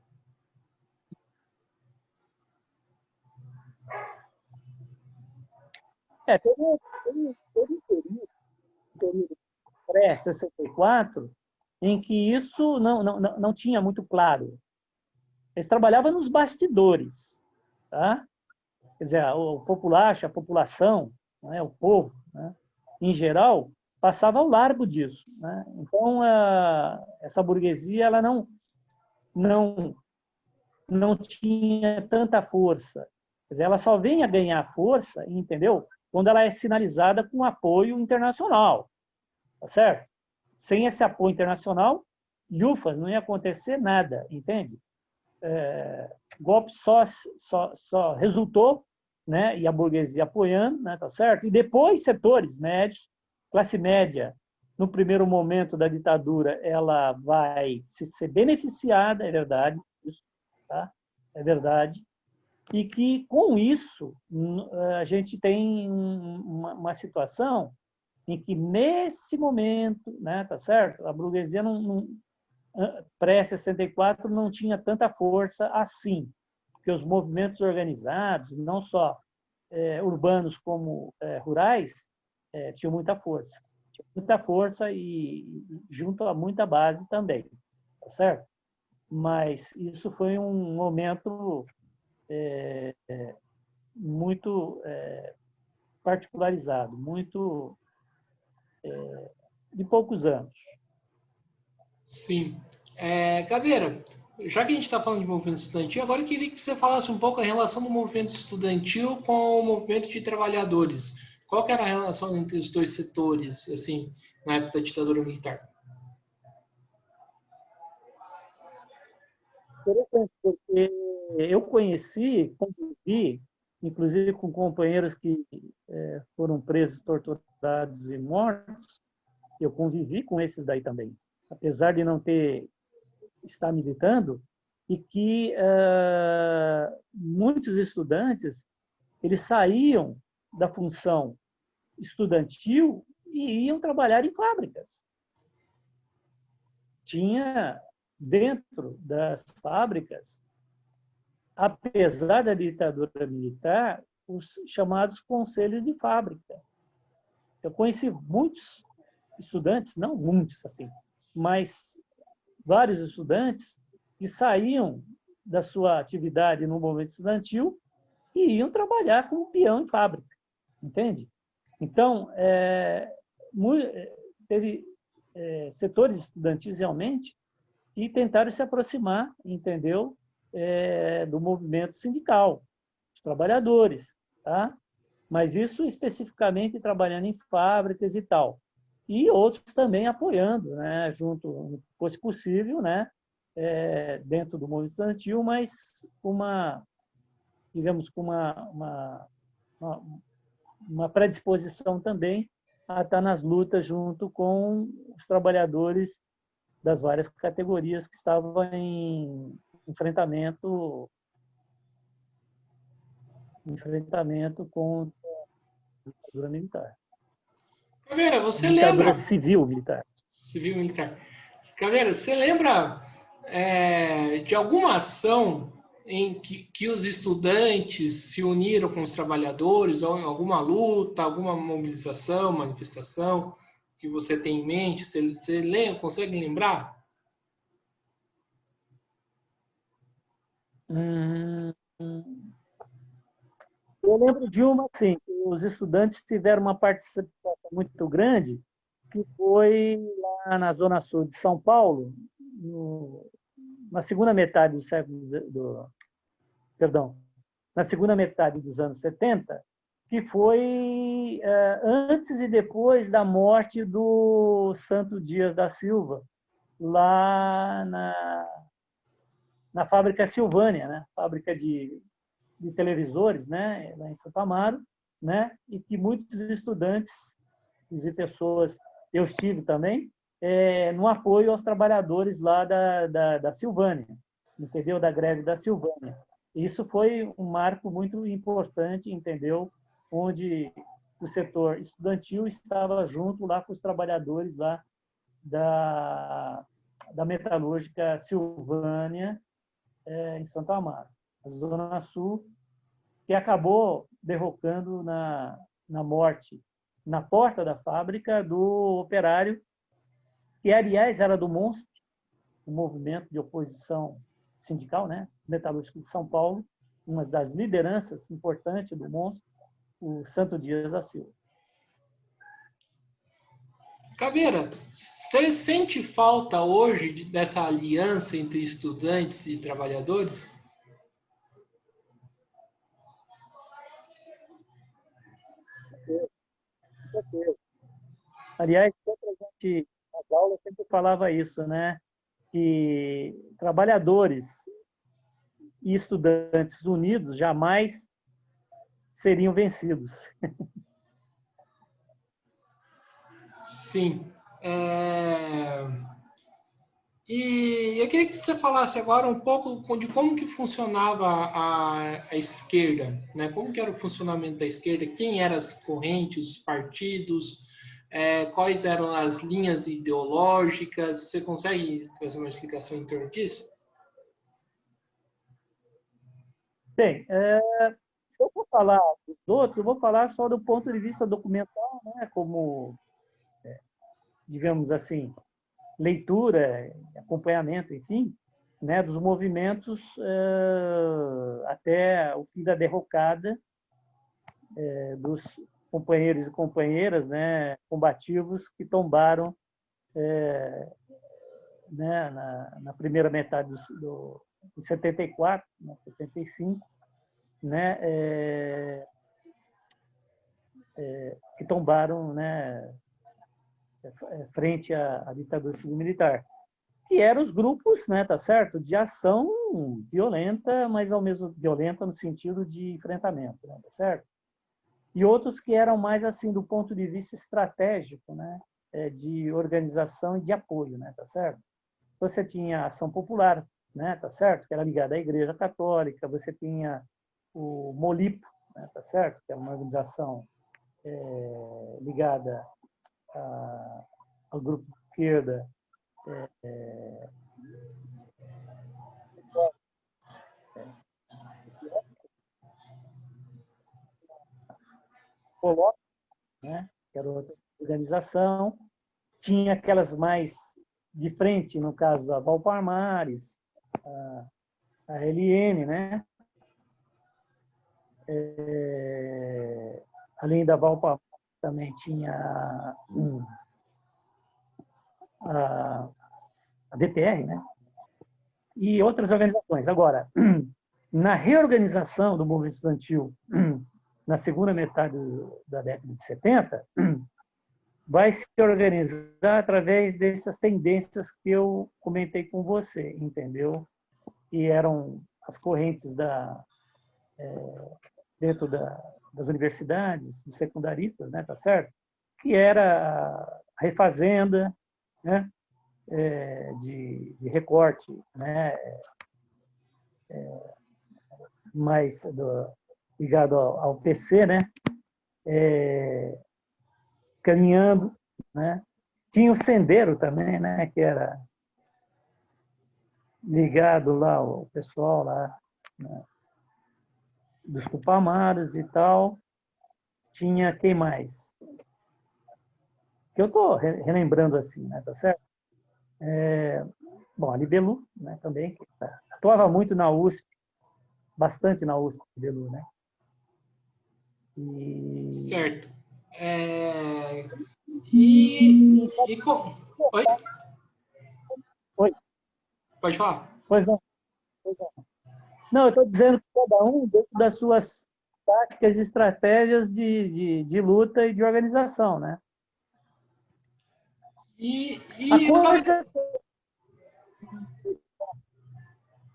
Teve um período pré-64 em que isso não tinha muito claro. Eles trabalhavam nos bastidores, tá? quer dizer, o populacho, a população, né, o povo, né, em geral, passava ao largo disso, né? Então, essa burguesia ela não, não tinha tanta força. Quer dizer, ela só vem a ganhar força, entendeu? Quando ela é sinalizada com apoio internacional, tá certo? Sem esse apoio internacional, lufas, não ia acontecer nada, entende? O golpe só resultou, né? E a burguesia apoiando, né? Tá certo? E depois setores médios, classe média, no primeiro momento da ditadura, ela vai ser beneficiada, é verdade, isso, tá? É verdade. E que, com isso, a gente tem uma situação em que, nesse momento, né, tá certo? A burguesia pré-64 não tinha tanta força assim, porque os movimentos organizados, não só urbanos como rurais, tinham muita força. Tinha muita força e junto a muita base também, tá certo? Mas isso foi um momento muito particularizado, muito de poucos anos. Sim. Caveira, já que a gente está falando de movimento estudantil, agora eu queria que você falasse um pouco a relação do movimento estudantil com o movimento de trabalhadores. Qual que era a relação entre os dois setores, assim, na época da ditadura militar? Interessante, porque eu conheci, convivi, inclusive com companheiros que foram presos, torturados e mortos, eu convivi com esses daí também, apesar de não ter estar militando, e que muitos estudantes eles saíam da função estudantil e iam trabalhar em fábricas. Tinha dentro das fábricas, apesar da ditadura militar, os chamados conselhos de fábrica. Eu conheci muitos estudantes, não muitos assim, mas vários estudantes que saíam da sua atividade no movimento estudantil e iam trabalhar como peão em fábrica, entende? Então, teve setores estudantis realmente que tentaram se aproximar, entendeu, do movimento sindical, dos trabalhadores, tá? Mas isso especificamente trabalhando em fábricas e tal. E outros também apoiando, né, junto, no que fosse possível, né, dentro do movimento estudantil, mas digamos, com uma predisposição também a estar nas lutas junto com os trabalhadores das várias categorias que estavam em enfrentamento com a ditadura militar. Caveira, você Ditadura lembra... civil militar. Civil militar. Caveira, você lembra de alguma ação em que os estudantes se uniram com os trabalhadores, ou em alguma luta, alguma mobilização, manifestação que você tem em mente? Você consegue lembrar? Eu lembro de uma, assim, que os estudantes tiveram uma participação muito grande, que foi lá na Zona Sul de São Paulo, na segunda metade do século, perdão, na segunda metade dos anos 70, que foi antes e depois da morte do Santo Dias da Silva, lá na fábrica Silvânia, né? Fábrica de televisores, né? Lá em Santo Amaro, né? E que muitos estudantes e pessoas, eu estive também, no apoio aos trabalhadores lá da Silvânia, entendeu? Da greve da Silvânia. Isso foi um marco muito importante, entendeu? Onde o setor estudantil estava junto lá com os trabalhadores lá da metalúrgica Silvânia, em Santo Amaro, a Zona Sul, que acabou derrocando na morte, na porta da fábrica, do operário, que, aliás, era do MONSP, o movimento de oposição sindical, né? Metalúrgico de São Paulo, uma das lideranças importantes do MONSP, o Santo Dias da Silva. Caveira, você sente falta hoje dessa aliança entre estudantes e trabalhadores? Com certeza. Aliás, sempre a gente, nas aulas, sempre falava isso, né? Que trabalhadores e estudantes unidos jamais seriam vencidos. Sim. E eu queria que você falasse agora um pouco de como que funcionava a esquerda, né? Como que era o funcionamento da esquerda, quem eram as correntes, os partidos, quais eram as linhas ideológicas. Você consegue fazer uma explicação em torno disso? Bem, se eu for falar dos outros, eu vou falar só do ponto de vista documental, né? Como, digamos assim, leitura, acompanhamento, enfim, né, dos movimentos até o fim da derrocada dos companheiros e companheiras, né, combativos que tombaram né, na primeira metade de 74, né, 75, né, que tombaram, né, frente à ditadura civil-militar, que eram os grupos, né, tá certo, de ação violenta, mas ao mesmo violenta no sentido de enfrentamento, né, tá certo? E outros que eram mais assim do ponto de vista estratégico, né, de organização e de apoio, né, tá certo? Você tinha a Ação Popular, né, tá certo? Que era ligada à Igreja Católica. Você tinha o Molipo, né, tá certo? Que era uma organização ligada ao grupo de esquerda Coloca, né, que era outra organização. Tinha aquelas mais de frente, no caso da Valpalmares, a LN, né? Além da Valpalmares, também tinha a DPR, né? E outras organizações. Agora, na reorganização do movimento estudantil na segunda metade da década de 70, vai se organizar através dessas tendências que eu comentei com você, entendeu? Que eram as correntes dentro das universidades, dos secundaristas, né, tá certo? Que era a refazenda, né, de recorte, né, mais ligado ao PC, né, caminhando, né. Tinha o Sendeiro também, né, que era ligado lá ao pessoal lá, né, dos Tupamaros e tal. Tinha quem mais? Que eu estou relembrando assim, né, tá certo? Bom, a Libelu, né, também, que atuava muito na USP, bastante na USP, Libelu, né? E... Certo. Oi? Oi? Pode falar. Pois não. Não, eu estou dizendo que cada um, dentro das suas táticas e estratégias de luta e de organização, né?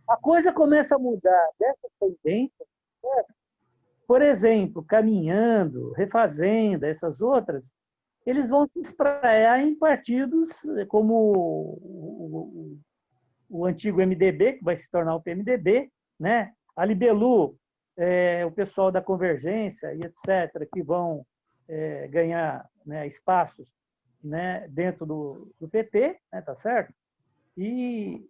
A coisa começa a mudar dessa tendência, né? Por exemplo, caminhando, refazenda, essas outras, eles vão se espraiar em partidos como o antigo MDB, que vai se tornar o PMDB, né? A Libelu, o pessoal da Convergência e etc., que vão ganhar, né, espaços, né, dentro do PT, né, tá certo? E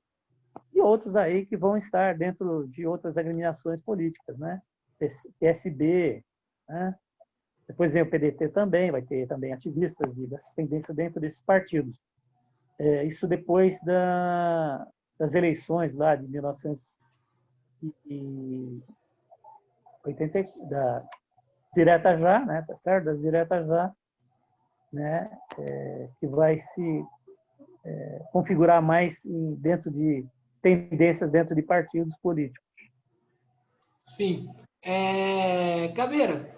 outros aí que vão estar dentro de outras agremiações políticas, né? PSB, né? Depois vem o PDT também, vai ter também ativistas e dessas tendências dentro desses partidos. Isso depois das eleições lá de 1980, das diretas já, né, tá certo? Das diretas já, né, que vai se configurar mais dentro de tendências dentro de partidos políticos. Sim. Caveira,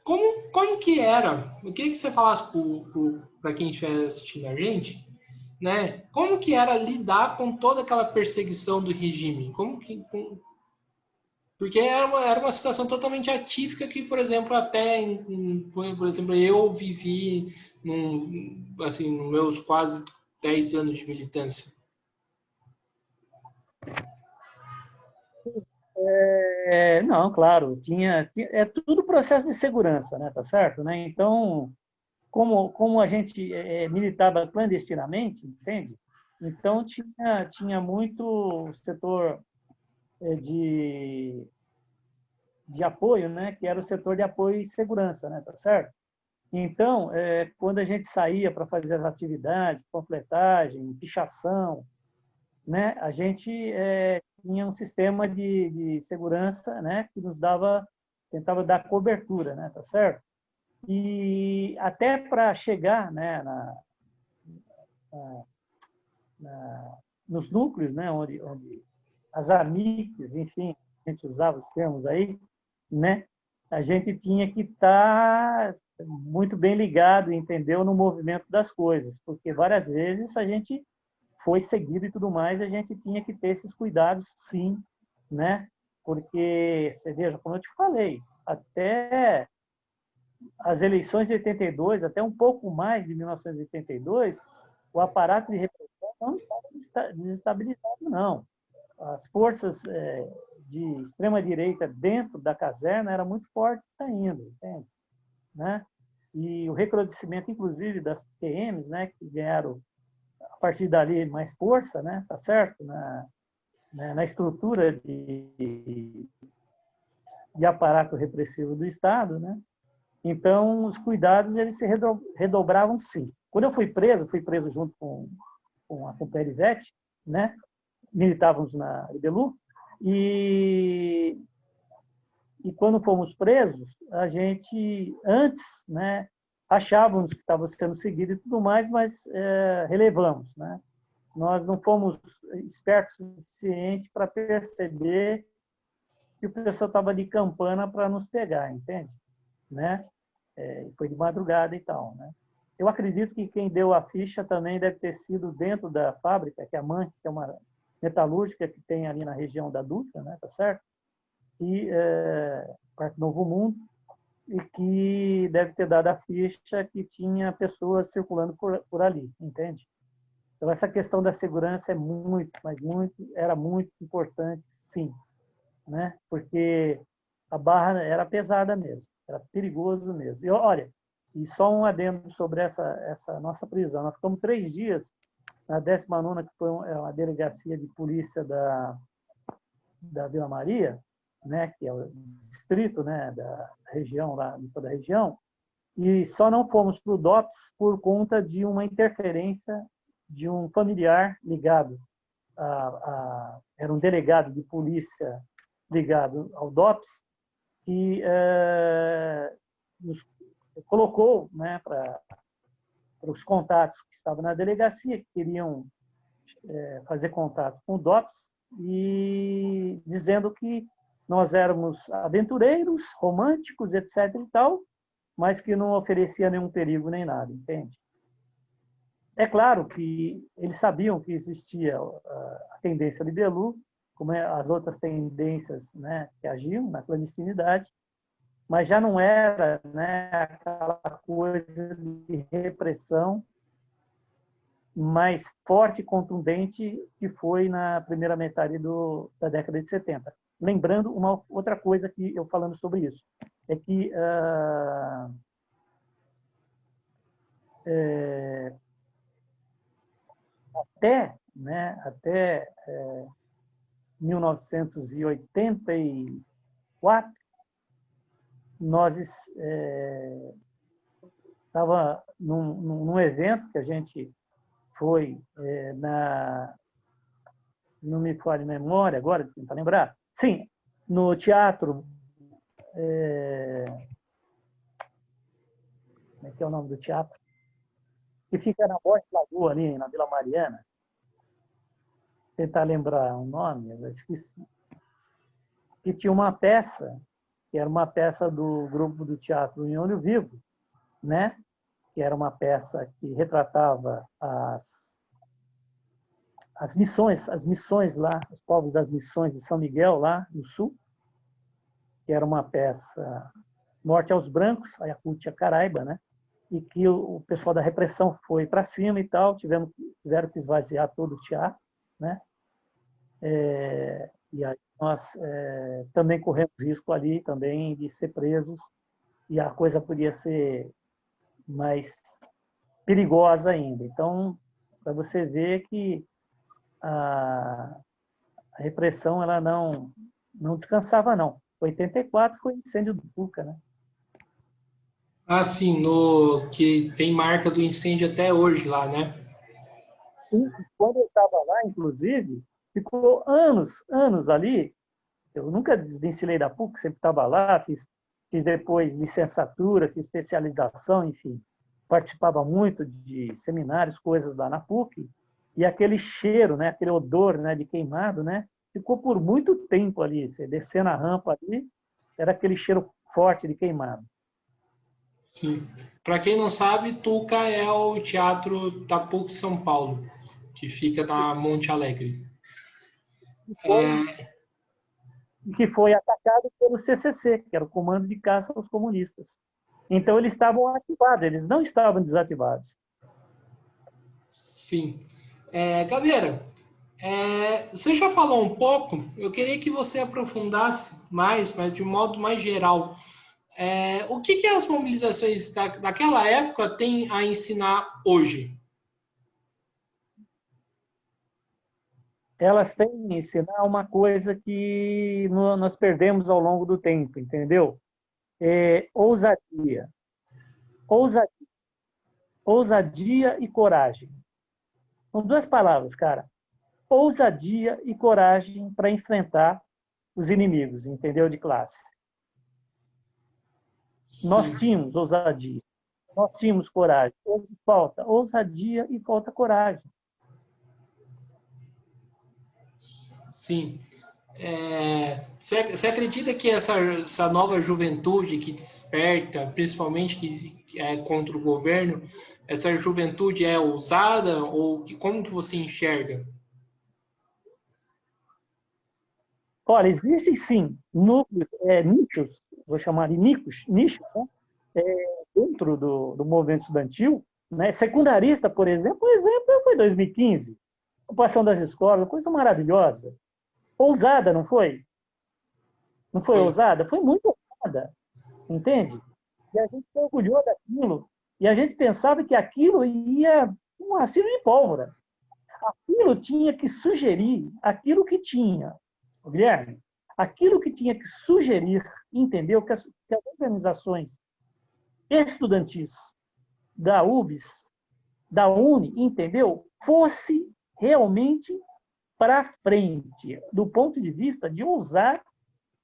como que era? Eu queria que você falasse para quem estiver assistindo a gente, né? Como que era lidar com toda aquela perseguição do regime? Porque era uma situação totalmente atípica que, por exemplo, por exemplo, eu vivi assim, nos meus quase 10 anos de militância. Não, claro, é tudo processo de segurança, né, tá certo, né? Então, como a gente militava clandestinamente, entende? Então tinha muito setor de apoio, né, que era o setor de apoio e segurança, né, tá certo? Então, quando a gente saía para fazer as atividades, panfletagem, pichação, né, a gente tinha um sistema de segurança, né, que tentava dar cobertura, né, tá certo? E até para chegar, né, nos núcleos, né, onde as AMICs, enfim, a gente usava os termos aí, né, a gente tinha que estar muito bem ligado, entendeu, no movimento das coisas, porque várias vezes a gente foi seguido e tudo mais, a gente tinha que ter esses cuidados, sim, né? Porque, você veja, como eu te falei, até as eleições de 82, até um pouco mais de 1982, o aparato de repressão não estava desestabilizado, não. As forças de extrema-direita dentro da caserna eram muito fortes ainda, entende? Né? E o recrudescimento, inclusive, das PMs, né, que ganharam, a partir dali, mais força, né, tá certo? Na estrutura de aparato repressivo do Estado, né? Então, os cuidados eles se redobravam, sim. Quando eu fui preso junto com a Perivete, né? Militávamos na Libelu, e quando fomos presos, a gente, antes, né, achávamos que estava sendo seguido e tudo mais, mas relevamos, né? Nós não fomos espertos o suficiente para perceber que o pessoal estava de campana para nos pegar, entende? Né? Foi de madrugada e tal, né? Eu acredito que quem deu a ficha também deve ter sido dentro da fábrica, que é a MAN, que é uma metalúrgica que tem ali na região da Dutra, né? Tá certo? E Parque Novo Mundo, e que deve ter dado a ficha que tinha pessoas circulando por ali, entende? Então, essa questão da segurança era muito importante, sim, né? Porque a barra era pesada mesmo, era perigoso mesmo. E olha, e só um adendo sobre essa nossa prisão. Nós ficamos 3 dias na 19ª, que foi uma delegacia de polícia da Vila Maria, né, que é o distrito, né, da região, lá de toda a região, e só não fomos para o DOPS por conta de uma interferência de um familiar ligado era um delegado de polícia ligado ao DOPS, que nos colocou, né, para os contatos que estavam na delegacia, que queriam fazer contato com o DOPS, e dizendo que nós éramos aventureiros, românticos, etc. e tal, mas que não oferecia nenhum perigo nem nada, entende? É claro que eles sabiam que existia a tendência Libelu, como as outras tendências, né, que agiam na clandestinidade, mas já não era, né, aquela coisa de repressão mais forte e contundente que foi na primeira metade da década de 70. Lembrando uma outra coisa que eu falando sobre isso, é que até 1984, nós estava num evento que a gente foi não me falha a memória agora, tentar lembrar. Sim, no teatro, como é que é o nome do teatro? Que fica na Borda da Lagoa, ali na Vila Mariana. Tentar lembrar o nome, eu esqueci. Que tinha uma peça, que era uma peça do grupo do Teatro Em Olho Vivo, né? Que era uma peça que retratava as missões lá, os povos das missões de São Miguel, lá no sul, que era uma peça Morte aos Brancos, Ayacutia Caraiba, né? E que o pessoal da repressão foi para cima e tal, tiveram que esvaziar todo o teatro, né? E aí nós também corremos risco ali também de ser presos, e a coisa podia ser mais perigosa ainda. Então, para você ver que a repressão ela não descansava, não. 84 foi incêndio do Puca, né? Ah, sim, que tem marca do incêndio até hoje lá, né? E quando eu estava lá, inclusive, ficou anos ali. Eu nunca desvencilhei da PUC, sempre estava lá, fiz depois licenciatura, fiz especialização, enfim. Participava muito de seminários, coisas lá na PUC, e aquele cheiro, né, aquele odor, né, de queimado, né, ficou por muito tempo ali. Você descendo a rampa ali, era aquele cheiro forte de queimado. Sim. Para quem não sabe, Tuca é o Teatro da PUC São Paulo, que fica na Monte Alegre. Que foi atacado pelo CCC, que era o Comando de Caça aos Comunistas. Então, eles estavam ativados, eles não estavam desativados. Sim. Gabriela, você já falou um pouco, eu queria que você aprofundasse mais, mas de um modo mais geral. O que as mobilizações daquela época têm a ensinar hoje? Elas têm que ensinar uma coisa que nós perdemos ao longo do tempo, entendeu? Ousadia. Ousadia. Ousadia e coragem. São duas palavras, cara. Ousadia e coragem para enfrentar os inimigos, entendeu? De classe. Nós Sim. tínhamos ousadia, nós tínhamos coragem. Hoje falta ousadia e falta coragem. Sim. Você acredita que essa nova juventude que desperta, principalmente que é contra o governo, essa juventude é ousada ou como que você enxerga? Olha, existem sim núcleos, nichos, vou chamar de nichos, né? Dentro do movimento estudantil, né? Secundarista, por exemplo, o exemplo foi 2015, ocupação das escolas, coisa maravilhosa. Ousada, não foi? Não foi Foi. ousada? Foi muito ousada, entende? E a gente se orgulhou daquilo, e a gente pensava que aquilo ia um acilo de pólvora. Aquilo tinha que sugerir aquilo que tinha, Guilherme, aquilo que tinha que sugerir, entendeu? Que as organizações estudantis da UBS, da Uni, entendeu? Fosse realmente para frente, do ponto de vista de ousar,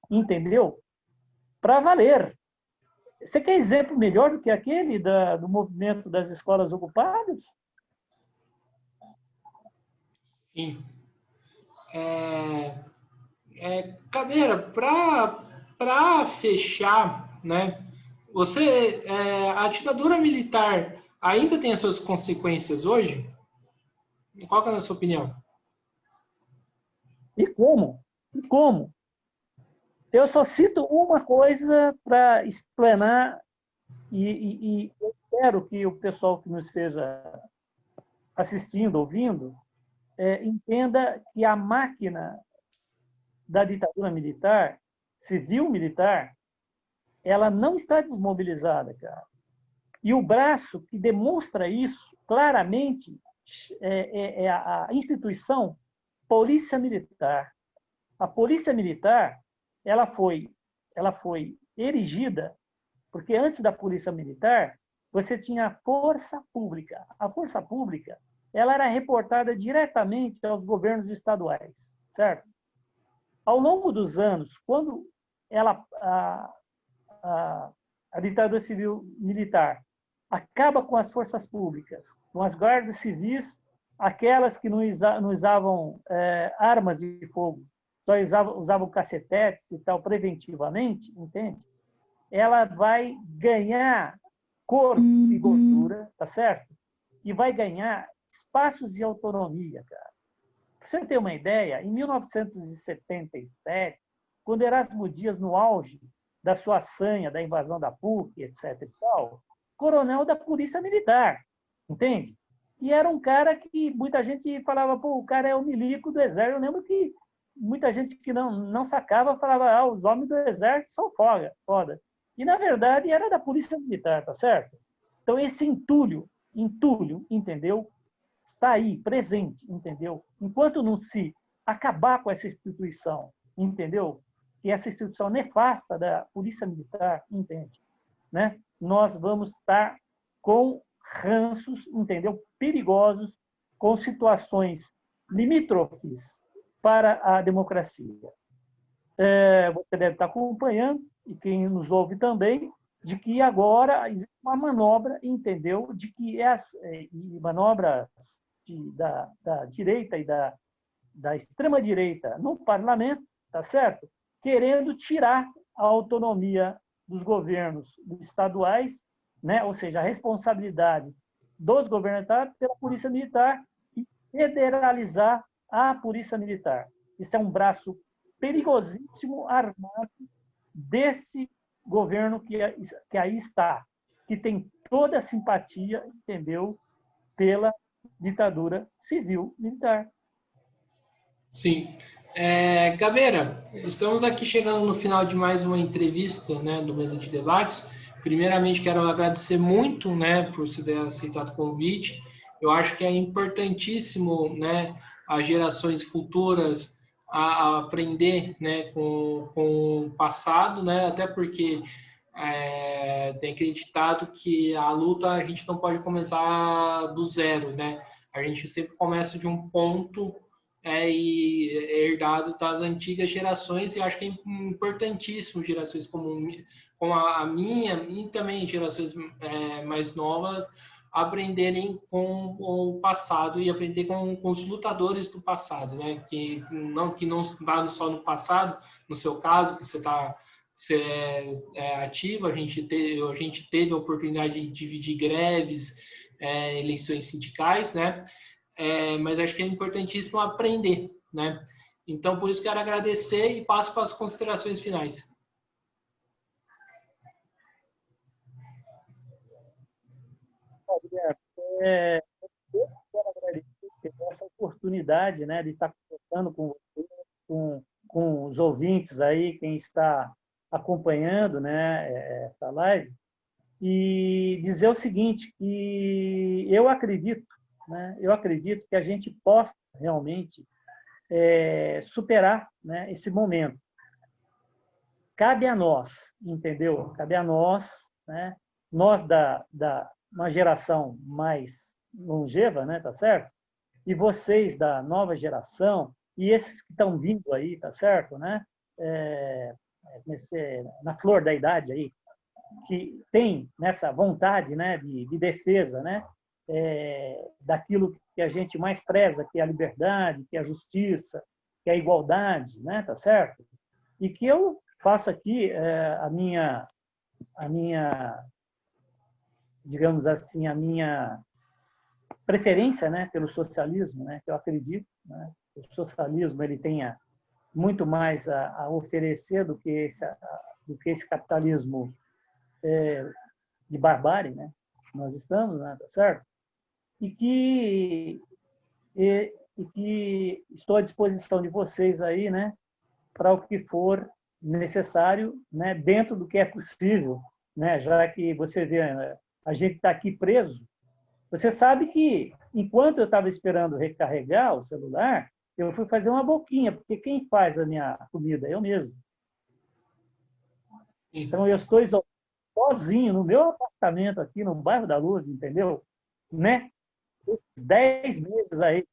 entendeu? Para valer. Você quer exemplo melhor do que aquele do movimento das escolas ocupadas? Sim. Caveira, para fechar, né? A ditadura militar ainda tem as suas consequências hoje? Qual que é a sua opinião? E como? E como? Eu só cito uma coisa para explanar e eu espero que o pessoal que nos esteja assistindo, ouvindo, entenda que a máquina da ditadura militar, civil-militar, ela não está desmobilizada, cara. E o braço que demonstra isso claramente é a instituição Polícia Militar. A Polícia Militar, ela foi erigida porque antes da Polícia Militar, você tinha a Força Pública. A Força Pública, ela era reportada diretamente aos governos estaduais, certo? Ao longo dos anos, quando a ditadura civil militar acaba com as forças públicas, com as guardas civis, aquelas que não usavam armas de fogo, só usavam cacetetes e tal preventivamente, entende? Ela vai ganhar corpo e gordura, tá certo? E vai ganhar espaços de autonomia, cara. Pra você ter uma ideia, em 1977, quando Erasmo Dias, no auge da sua sanha, da invasão da PUC, etc. e tal, coronel da Polícia Militar, entende? E era um cara que muita gente falava, pô, o cara é o milico do Exército. Eu lembro que muita gente que não sacava falava, os homens do Exército são foda. E, na verdade, era da Polícia Militar, tá certo? Então, esse entulho, entendeu? Está aí, presente, entendeu? Enquanto não se acabar com essa instituição, entendeu? Que essa instituição nefasta da Polícia Militar, entende? Né? Nós vamos estar com ranços, entendeu? Perigosos, com situações limítrofes para a democracia. Você deve estar acompanhando, e quem nos ouve também, de que agora existe uma manobra, entendeu? De que manobras da direita e da extrema-direita no parlamento, tá certo? Querendo tirar a autonomia dos governos estaduais, né? Ou seja, a responsabilidade dos governantes pela Polícia Militar e federalizar a Polícia Militar. Isso é um braço perigosíssimo armado desse governo que aí está, que tem toda a simpatia, entendeu, pela ditadura civil-militar. Sim. Gabeira, estamos aqui chegando no final de mais uma entrevista, né, do Mesa de Debates. Primeiramente, quero agradecer muito, né, por você ter aceitado o convite. Eu acho que é importantíssimo, né, as gerações futuras a aprender, né, com o passado, né, até porque tem acreditado que a luta a gente não pode começar do zero, né? A gente sempre começa de um ponto e herdado das antigas gerações, e acho que é importantíssimo gerações como a minha e também gerações mais novas aprenderem com o passado e aprender com os lutadores do passado, né? Que não está só no passado, no seu caso, que você é ativo, a gente teve a oportunidade de dividir greves, eleições sindicais, né? Mas acho que é importantíssimo aprender, né? Então, por isso, quero agradecer e passo para as considerações finais. Eu quero agradecer essa oportunidade, né, de estar conversando com você, com os ouvintes aí, quem está acompanhando, né, esta live, e dizer o seguinte, que eu acredito, né, que a gente possa realmente superar, né, esse momento. Cabe a nós, entendeu? Cabe a nós, né, nós uma geração mais longeva, né, tá certo? E vocês da nova geração, e esses que estão vindo aí, tá certo, né? Na flor da idade aí, que tem nessa vontade, né, de defesa, né, daquilo que a gente mais preza, que é a liberdade, que é a justiça, que é a igualdade, né, tá certo? E que eu faço aqui a minha, digamos assim, a minha preferência, né, pelo socialismo, né, que eu acredito, né, que o socialismo ele tenha muito mais a oferecer do que esse capitalismo de barbárie, né, que nós estamos, né, tá certo? E que estou à disposição de vocês aí, né, para o que for necessário, né, dentro do que é possível, né, já que você vê, a gente está aqui preso. Você sabe que, enquanto eu estava esperando recarregar o celular, eu fui fazer uma boquinha, porque quem faz a minha comida é eu mesmo. Então, eu estou sozinho no meu apartamento aqui no bairro da Luz, entendeu? Né? 10 meses aí.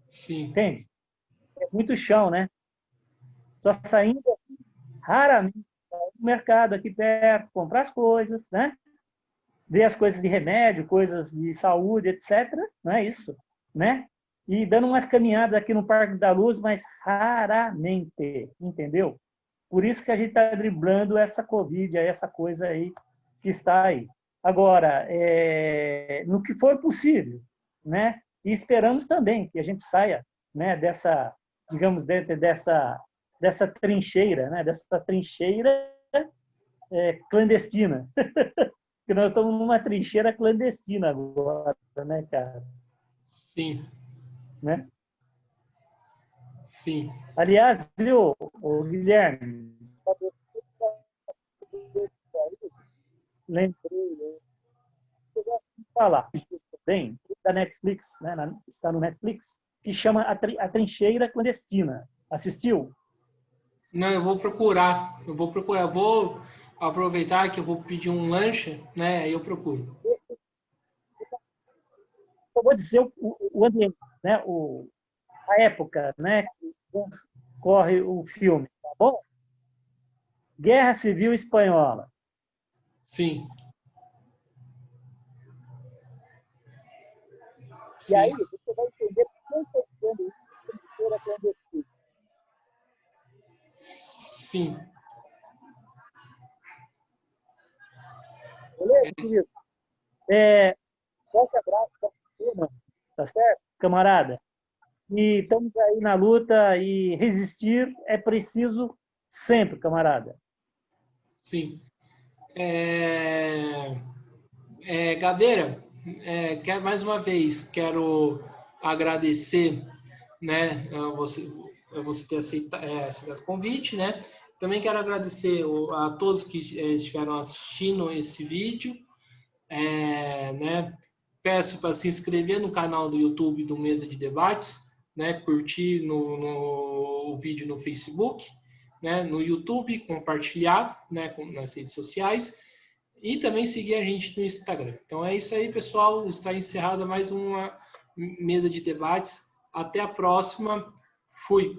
Sim. Entende? é muito chão, né? Só saindo raramente no mercado aqui perto, comprar as coisas, né? Ver as coisas de remédio, coisas de saúde, etc. Não é isso, né? E dando umas caminhadas aqui no Parque da Luz, mas raramente, entendeu? Por isso que a gente está driblando essa Covid, essa coisa aí que está aí. Agora, no que for possível, né? E esperamos também que a gente saia, né, dessa, digamos, dessa trincheira, né? Dessa trincheira clandestina. Porque nós estamos numa trincheira clandestina agora, né, cara? Sim, Né? sim. Aliás, viu, o Guilherme, lembrei, de falar bem da Netflix, né? Está no Netflix, que chama A Trincheira Clandestina. Assistiu? Não, eu vou procurar. Eu vou procurar. Eu vou aproveitar que eu vou pedir um lanche, né? Aí eu procuro. Eu vou dizer o ambiente, né? A época, né? Que corre o filme, tá bom? Guerra Civil Espanhola. Sim, E aí sim, você vai entender por que eu estou dizendo isso de feira clandestina. sim. Beleza, querido? Forte abraço para você, mano. Tá certo, camarada? E estamos aí na luta e resistir é preciso sempre, camarada. Sim. Gabeira, mais uma vez quero agradecer, né, a você ter aceitado o convite, né? Também quero agradecer a todos que estiveram assistindo esse vídeo, né? Peço para se inscrever no canal do YouTube do Mesa de Debates, né? Curtir o vídeo no Facebook, né? No YouTube, compartilhar, né? Nas redes sociais e também seguir a gente no Instagram. Então é isso aí, pessoal. Está encerrada mais uma mesa de debates. Até a próxima. Fui.